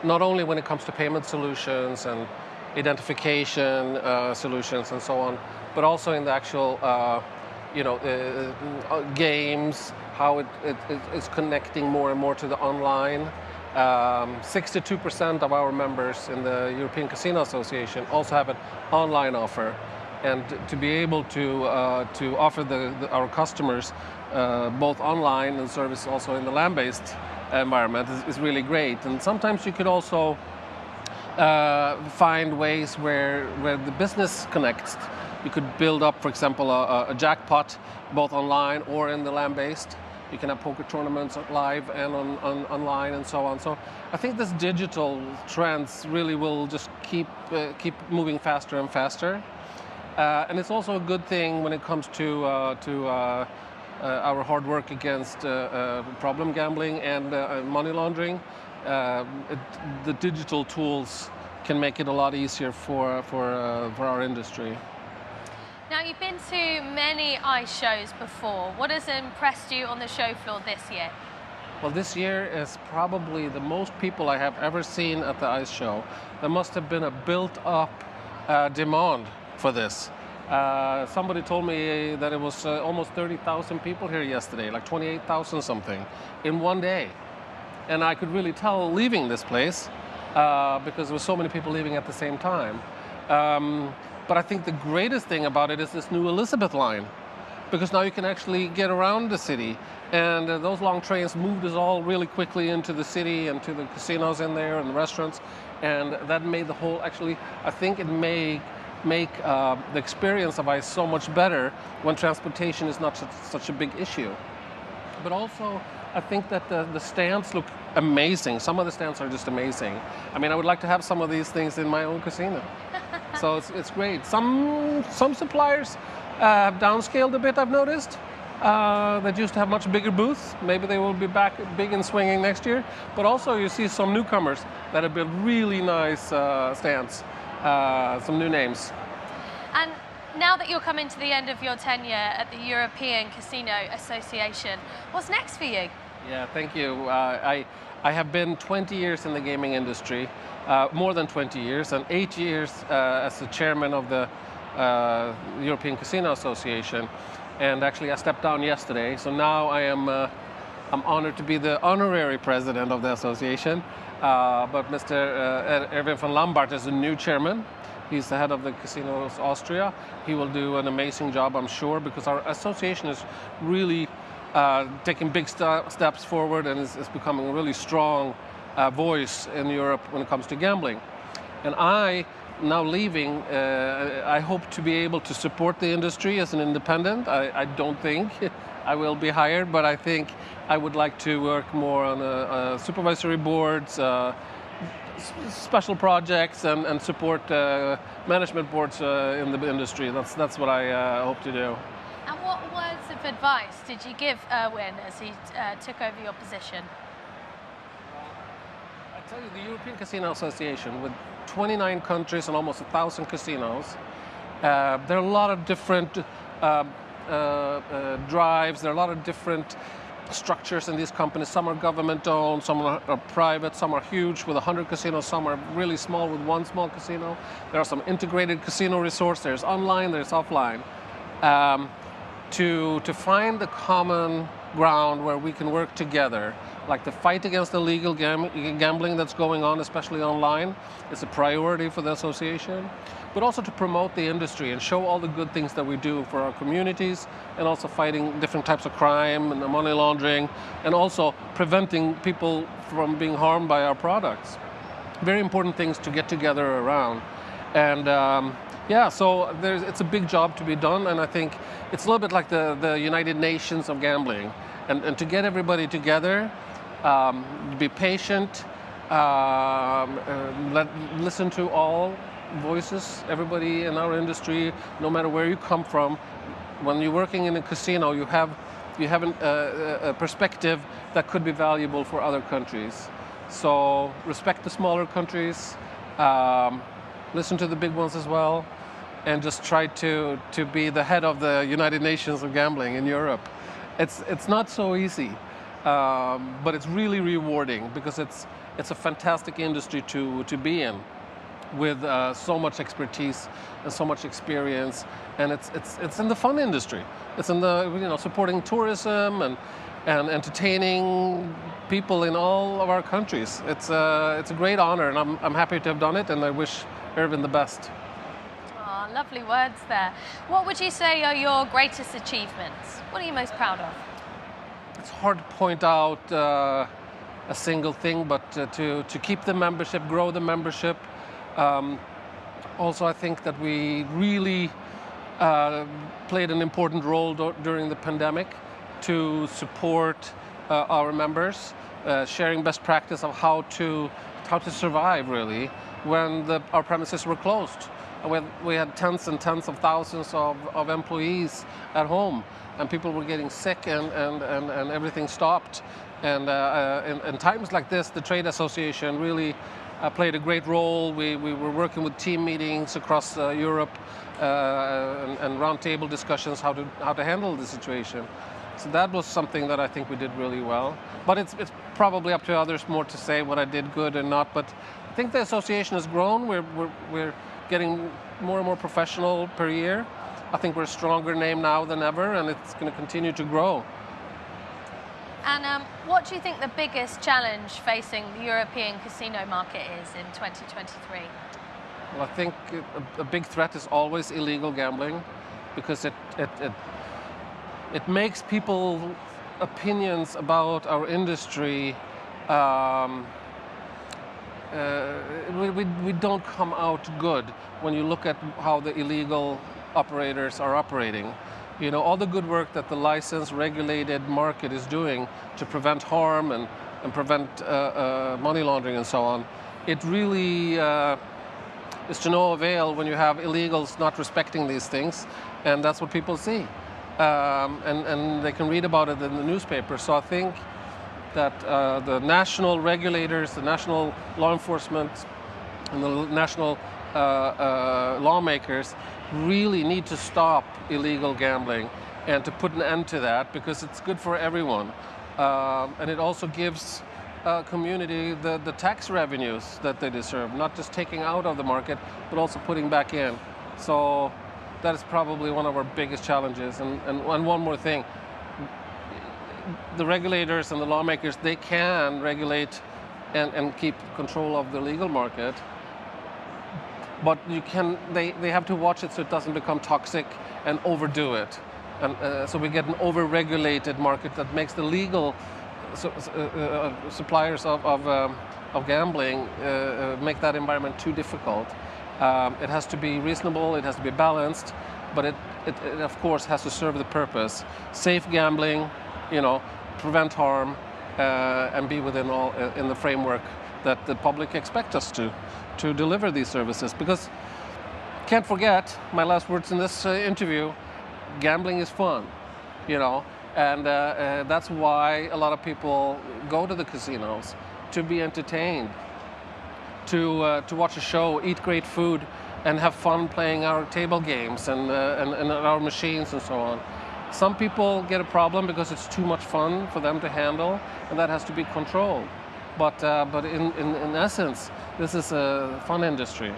not only when it comes to payment solutions and identification solutions and so on, but also in the actual games, how it is connecting more and more to the online. 62% of our members in the European Casino Association also have an online offer. And to be able to offer our customers both online and service also in the land-based environment is really great. And sometimes you could also find ways where the business connects. You could build up, for example, a jackpot both online or in the land-based. You can have poker tournaments live and online and so on. So I think this digital trends really will just keep moving faster and faster. And it's also a good thing when it comes to our hard work against problem gambling and money laundering. The digital tools can make it a lot easier for our industry. Now, you've been to many ICE shows before. What has impressed you on the show floor this year? Well, this year is probably the most people I have ever seen at the ICE show. There must have been a built-up demand for this. Somebody told me that it was almost 30,000 people here yesterday, like 28,000 something, in one day. And I could really tell leaving this place because there were so many people leaving at the same time. But I think the greatest thing about it is this new Elizabeth line, because now you can actually get around the city. And those long trains moved us all really quickly into the city and to the casinos in there and the restaurants. And that made the whole, actually, I think it make the experience of ICE so much better when transportation is not such a big issue. But also, I think that the stands look amazing. Some of the stands are just amazing. I mean, I would like to have some of these things in my own casino. So it's great. Some suppliers have downscaled a bit, I've noticed. That used to have much bigger booths. Maybe they will be back big and swinging next year. But also you see some newcomers that have built really nice stands. Some new names. And now that you're coming to the end of your tenure at the European Casino Association, what's next for you? Yeah, thank you. I have been 20 years in the gaming industry, more than 20 years, and 8 years as the chairman of the European Casino Association. And actually I stepped down yesterday, so now I'm honored to be the honorary president of the association. But Mr. Erwin van Lambart is the new chairman. He's the head of the Casinos Austria. He will do an amazing job, I'm sure, because our association is really taking big steps forward and is becoming a really strong voice in Europe when it comes to gambling. And I, now leaving, I hope to be able to support the industry as an independent. I don't think I will be hired, but I think I would like to work more on supervisory boards, special projects, and support management boards in the industry. That's what I hope to do. And what words of advice did you give Erwin as he took over your position? I tell you, the European Casino Association, with 29 countries and almost 1,000 casinos, there are a lot of different drives, there are a lot of different structures in these companies. Some are government-owned, some are private, some are huge with 100 casinos, some are really small with one small casino. There are some integrated casino resorts, there's online, there's offline. To find the common ground where we can work together. Like the fight against illegal gambling that's going on, especially online, is a priority for the association. But also to promote the industry and show all the good things that we do for our communities, and also fighting different types of crime and the money laundering, and also preventing people from being harmed by our products. Very important things to get together around. And yeah, so it's a big job to be done, and I think it's a little bit like the United Nations of gambling. And to get everybody together, be patient, listen to all voices, everybody in our industry, no matter where you come from. When you're working in a casino, you have a perspective that could be valuable for other countries. So respect the smaller countries, listen to the big ones as well, and just try to be the head of the United Nations of gambling in Europe. It's not so easy, but it's really rewarding because it's a fantastic industry to be in, with so much expertise and so much experience, and it's in the fun industry. It's in the supporting tourism and entertaining people in all of our countries. It's a great honor, and I'm happy to have done it, and I wish Irvin the best. Oh, lovely words there. What would you say are your greatest achievements? What are you most proud of? It's hard to point out a single thing, but to keep the membership, grow the membership. Also, I think that we really played an important role during the pandemic to support our members, sharing best practice of how to survive really when our premises were closed. We had tens and tens of thousands of employees at home, and people were getting sick, and everything stopped. And in times like this, the trade association really played a great role. We were working with team meetings across Europe and roundtable discussions how to handle the situation. So that was something that I think we did really well. But it's probably up to others more to say what I did good and not. But I think the association has grown. We're getting more and more professional per year. I think we're a stronger name now than ever, and it's going to continue to grow. And what do you think the biggest challenge facing the European casino market is in 2023? Well, I think a big threat is always illegal gambling, because it makes people's opinions about our industry, we don't come out good when you look at how the illegal operators are operating. All the good work that the licensed, regulated market is doing to prevent harm and prevent money laundering and so on, it really is to no avail when you have illegals not respecting these things, and that's what people see. And they can read about it in the newspaper. So I think that the national regulators, the national law enforcement, and the national lawmakers really need to stop illegal gambling and to put an end to that, because it's good for everyone. And it also gives community the tax revenues that they deserve, not just taking out of the market, but also putting back in. So that is probably one of our biggest challenges. And one more thing, the regulators and the lawmakers, they can regulate and keep control of the legal market, but they have to watch it so it doesn't become toxic and overdo it. And so we get an over-regulated market that makes the legal suppliers of gambling make that environment too difficult. It has to be reasonable, it has to be balanced, but it of course has to serve the purpose. Safe gambling, prevent harm, and be within in the framework that the public expect us to deliver these services. Because can't forget, my last words in this interview, gambling is fun, and that's why a lot of people go to the casinos, to be entertained, to watch a show, eat great food, and have fun playing our table games and our machines and so on. Some people get a problem because it's too much fun for them to handle, and that has to be controlled. But in essence, this is a fun industry.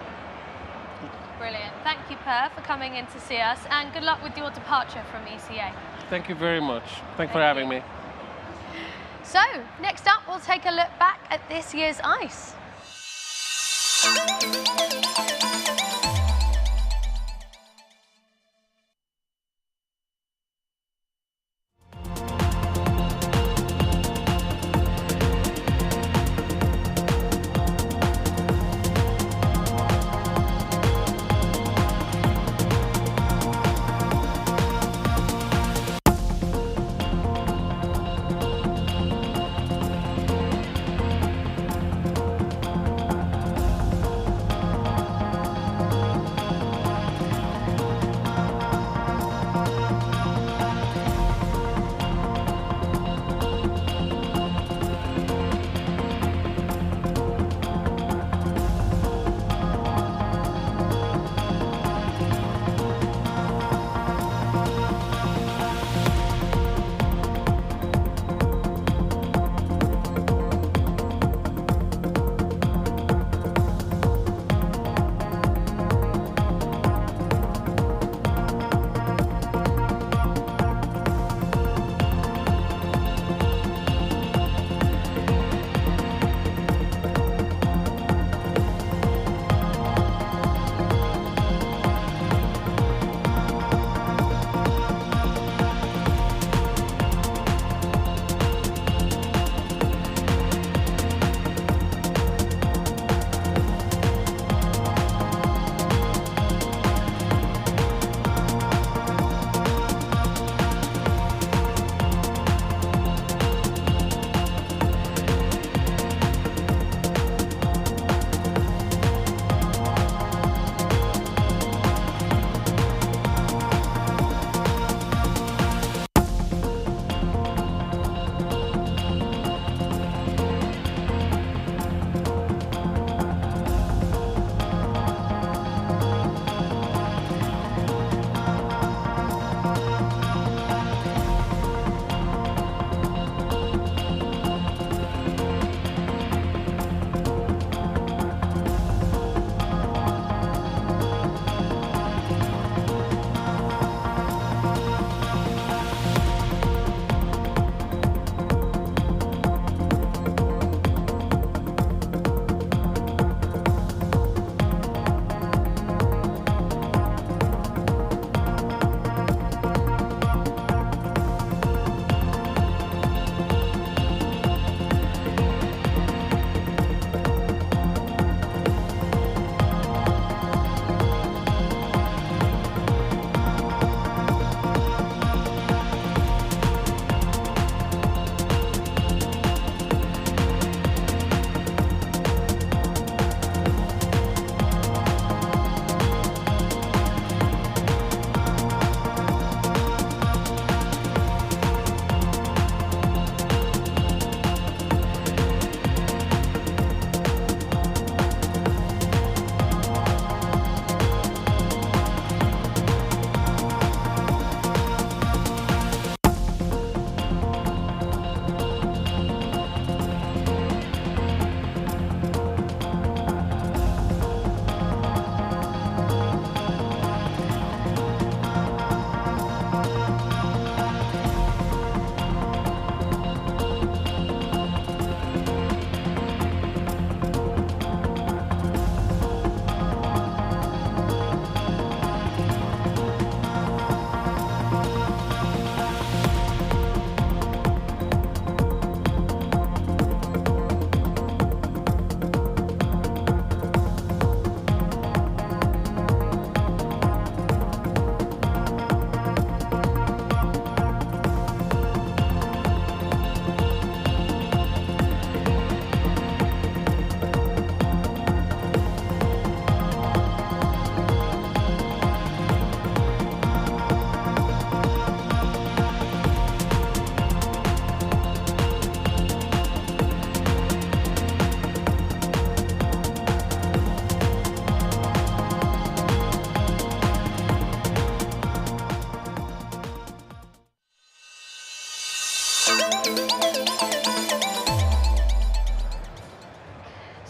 Brilliant. Thank you, Per, for coming in to see us, and good luck with your departure from ECA. Thank you very much. Thanks for having me. So, next up, we'll take a look back at this year's ICE.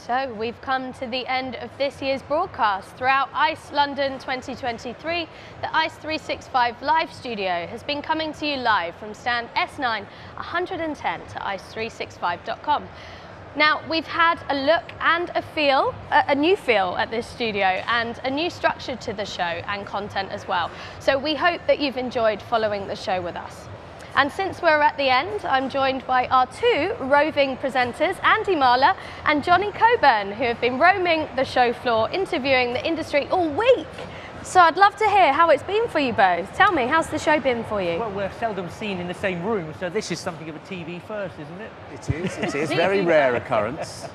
So we've come to the end of this year's broadcast. Throughout ICE London 2023, the ICE365 live studio has been coming to you live from stand S9 110 to ICE365.com. Now, we've had a look and a new feel at this studio and a new structure to the show and content as well. So we hope that you've enjoyed following the show with us. And since we're at the end, I'm joined by our two roving presenters, Andy Marler and Johnny Coburn, who have been roaming the show floor, interviewing the industry all week. So I'd love to hear how it's been for you both. Tell me, how's the show been for you? Well, we're seldom seen in the same room, so this is something of a TV first, isn't it? It is. Very rare occurrence.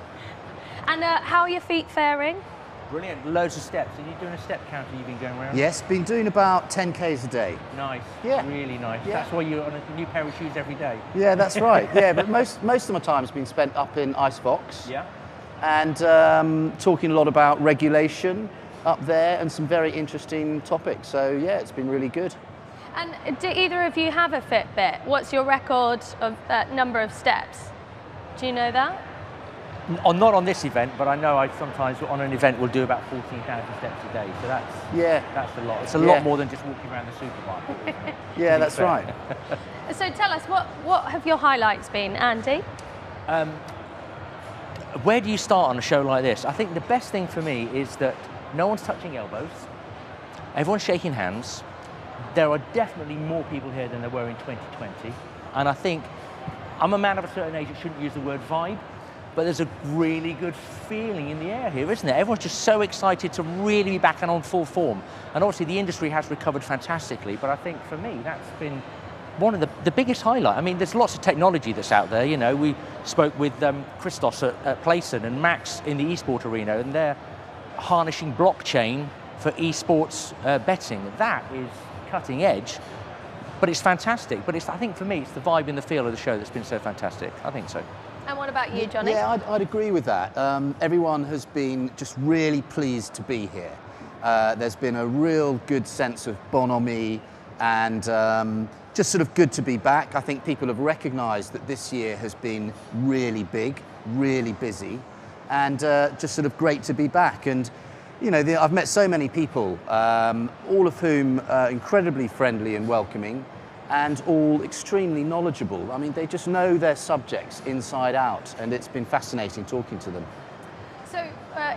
And how are your feet faring? Brilliant, loads of steps. Are you doing a step counter you've been going around? Yes, been doing about 10Ks a day. Nice, yeah. Really nice. Yeah. That's why you're on a new pair of shoes every day. Yeah, that's right. Yeah, but most of my time's been spent up in IceFox. Yeah. And talking a lot about regulation up there and some very interesting topics. So yeah, it's been really good. And do either of you have a Fitbit? What's your record of number of steps? Do you know that? Not on this event, but I know I sometimes on an event will do about 14,000 steps a day. So that's a lot. It's a lot more than just walking around the supermarket. Isn't it? Yeah, that's right. So tell us, what have your highlights been, Andy? Where do you start on a show like this? I think the best thing for me is that no one's touching elbows. Everyone's shaking hands. There are definitely more people here than there were in 2020. And I think I'm a man of a certain age that shouldn't use the word vibe. But there's a really good feeling in the air here, isn't there? Everyone's just so excited to really be back and on full form. And obviously the industry has recovered fantastically, but I think for me, that's been one of the biggest highlights. I mean, there's lots of technology that's out there. You know, we spoke with Christos at Playson and Max in the eSport arena, and they're harnessing blockchain for eSports betting. That is cutting edge, but it's fantastic. But I think for me, it's the vibe and the feel of the show that's been so fantastic. I think so. And what about you, Johnny? Yeah, I'd agree with that. Everyone has been just really pleased to be here. There's been a real good sense of bonhomie and just sort of good to be back. I think people have recognised that this year has been really big, really busy, and just sort of great to be back. And you know, I've met so many people, all of whom are incredibly friendly and welcoming, and all extremely knowledgeable. I mean, they just know their subjects inside out, and it's been fascinating talking to them. So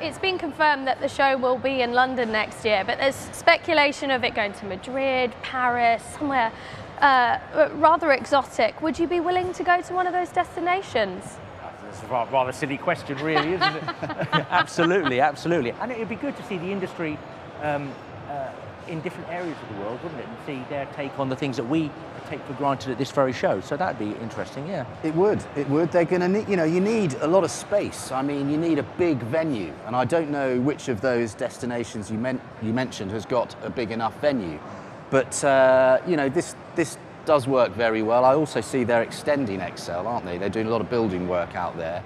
it's been confirmed that the show will be in London next year, but there's speculation of it going to Madrid, Paris, somewhere rather exotic. Would you be willing to go to one of those destinations? It's a rather silly question, really, isn't it? Absolutely, absolutely. And it'd be good to see the industry in different areas of the world, wouldn't it? And see their take on the things that we take for granted at this very show. So that'd be interesting, yeah. It would. They're going to need, you know, you need a lot of space. I mean, you need a big venue, and I don't know which of those destinations you mentioned has got a big enough venue. But you know, this does work very well. I also see they're extending Excel, aren't they? They're doing a lot of building work out there.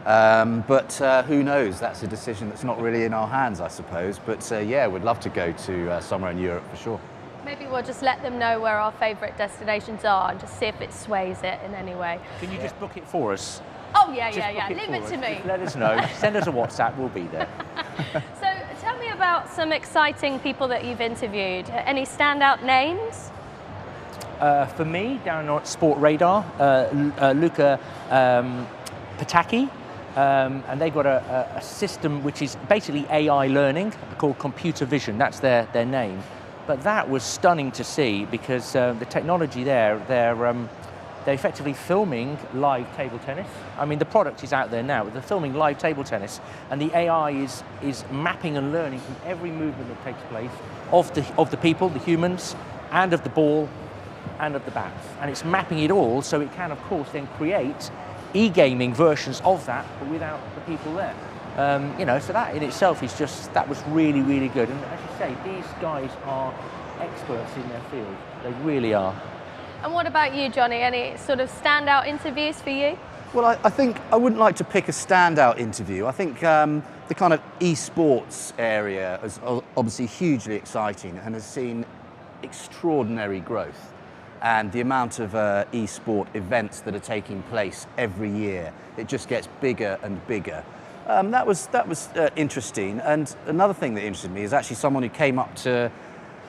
But who knows? That's a decision that's not really in our hands, I suppose. But yeah, we'd love to go to somewhere in Europe for sure. Maybe we'll just let them know where our favourite destinations are and just see if it sways it in any way. Can you just book it for us? Oh, yeah. Leave it to me. Just let us know. Send us a WhatsApp, we'll be there. So tell me about some exciting people that you've interviewed. Any standout names? For me, down on Sport Radar, Luca Pataki. And they've got a system which is basically AI learning called computer vision. That's their name. But that was stunning to see because the technology there, they're effectively filming live table tennis. I mean, the product is out there now. They're filming live table tennis, and the AI is mapping and learning from every movement that takes place of the people, the humans, and of the ball, and of the bats. And it's mapping it all so it can, of course, then create e-gaming versions of that, but without the people there. You know, so that in itself is just, that was really, really good. And as you say, these guys are experts in their field. They really are. And what about you, Johnny? Any sort of standout interviews for you? Well, I think I wouldn't like to pick a standout interview. I think the kind of esports area is obviously hugely exciting and has seen extraordinary growth. And the amount of esport events that are taking place every year, it just gets bigger and bigger. That was interesting. And another thing that interested me is actually someone who came up to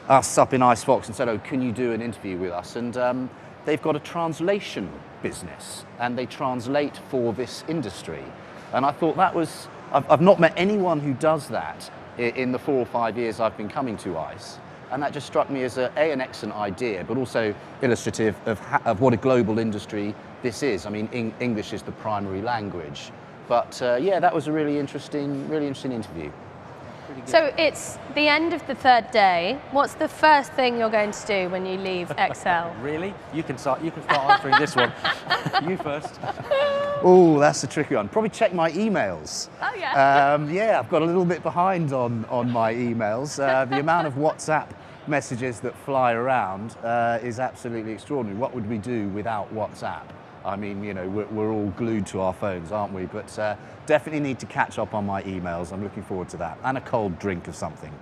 us up in IceFox and said, "Oh, can you do an interview with us?" And they've got a translation business, and they translate for this industry. And I thought that was, I've not met anyone who does that in the 4 or 5 years I've been coming to ICE. And that just struck me as an excellent idea, but also illustrative of what a global industry this is. I mean, English is the primary language. But yeah, that was a really interesting interview. So it's the end of the 3rd day. What's the first thing you're going to do when you leave Excel? Really? You can start answering this one. You first. Oh, that's a tricky one. Probably check my emails. Oh yeah. Yeah, I've got a little bit behind on my emails. The amount of WhatsApp messages that fly around is absolutely extraordinary. What would we do without WhatsApp? I mean, you know, we're all glued to our phones, aren't we? But definitely need to catch up on my emails. I'm looking forward to that. And a cold drink of something.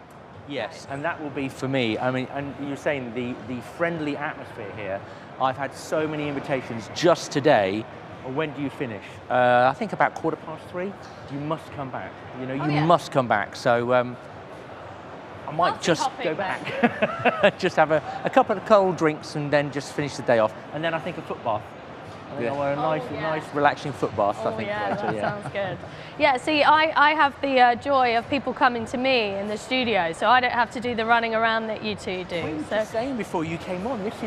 Yes, and that will be for me. I mean, and you're saying the friendly atmosphere here. I've had so many invitations just today. When do you finish? I think about 3:15. You must come back. You know, you must come back. So I might just go back. Just have a couple of cold drinks and then just finish the day off. And then I think a foot bath. I think a nice, relaxing foot bath, I think, yeah, later. That sounds good. Yeah, see, I have the joy of people coming to me in the studio, so I don't have to do the running around that you two do. We were saying before you came on, it's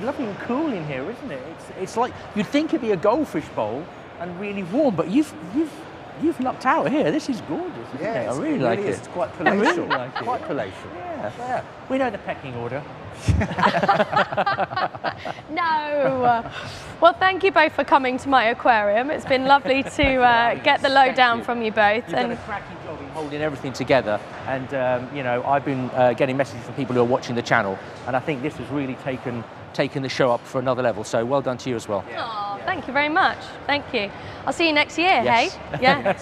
lovely and cool in here, isn't it? It's like, you'd think it'd be a goldfish bowl and really warm, but you've lucked out here. This is gorgeous, isn't it? I really like it. It's quite palatial. I really like it. Quite palatial. Yeah. We know the pecking order. No. Well, thank you both for coming to my aquarium. It's been lovely to get the lowdown from you both. You've done a cracking job in holding everything together. And, you know, I've been getting messages from people who are watching the channel. And I think this has really taken the show up for another level. So well done to you as well. Thank you very much. Thank you. I'll see you next year, yes. Hey? Yeah.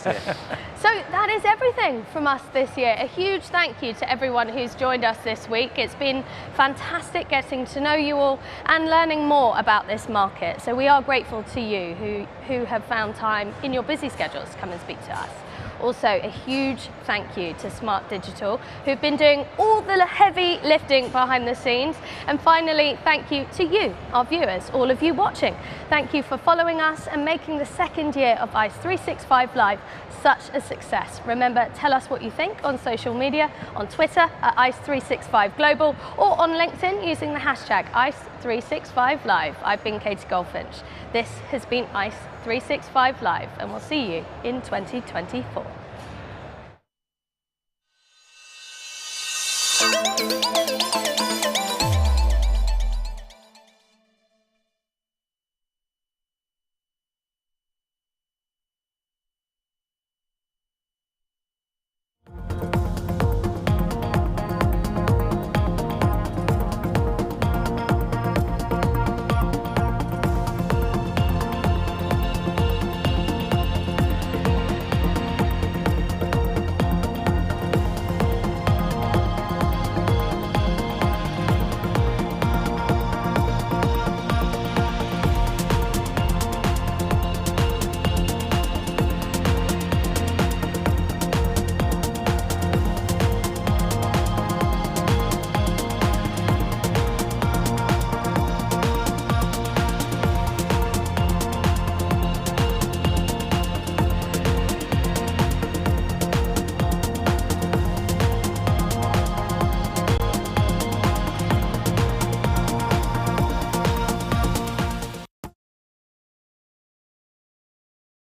So that is everything from us this year. A huge thank you to everyone who's joined us this week. It's been fantastic getting to know you all and learning more about this market. So we are grateful to you who have found time in your busy schedules to come and speak to us. Also, a huge thank you to Smart Digital, who've been doing all the heavy lifting behind the scenes. And finally, thank you to you, our viewers, all of you watching. Thank you for following us and making the 2nd year of ICE365 Live such a success. Remember, tell us what you think on social media, on Twitter at ICE365 Global, or on LinkedIn using the hashtag ICE365 Live. I've been Katie Goldfinch. This has been ICE365 Live, and we'll see you in 2024.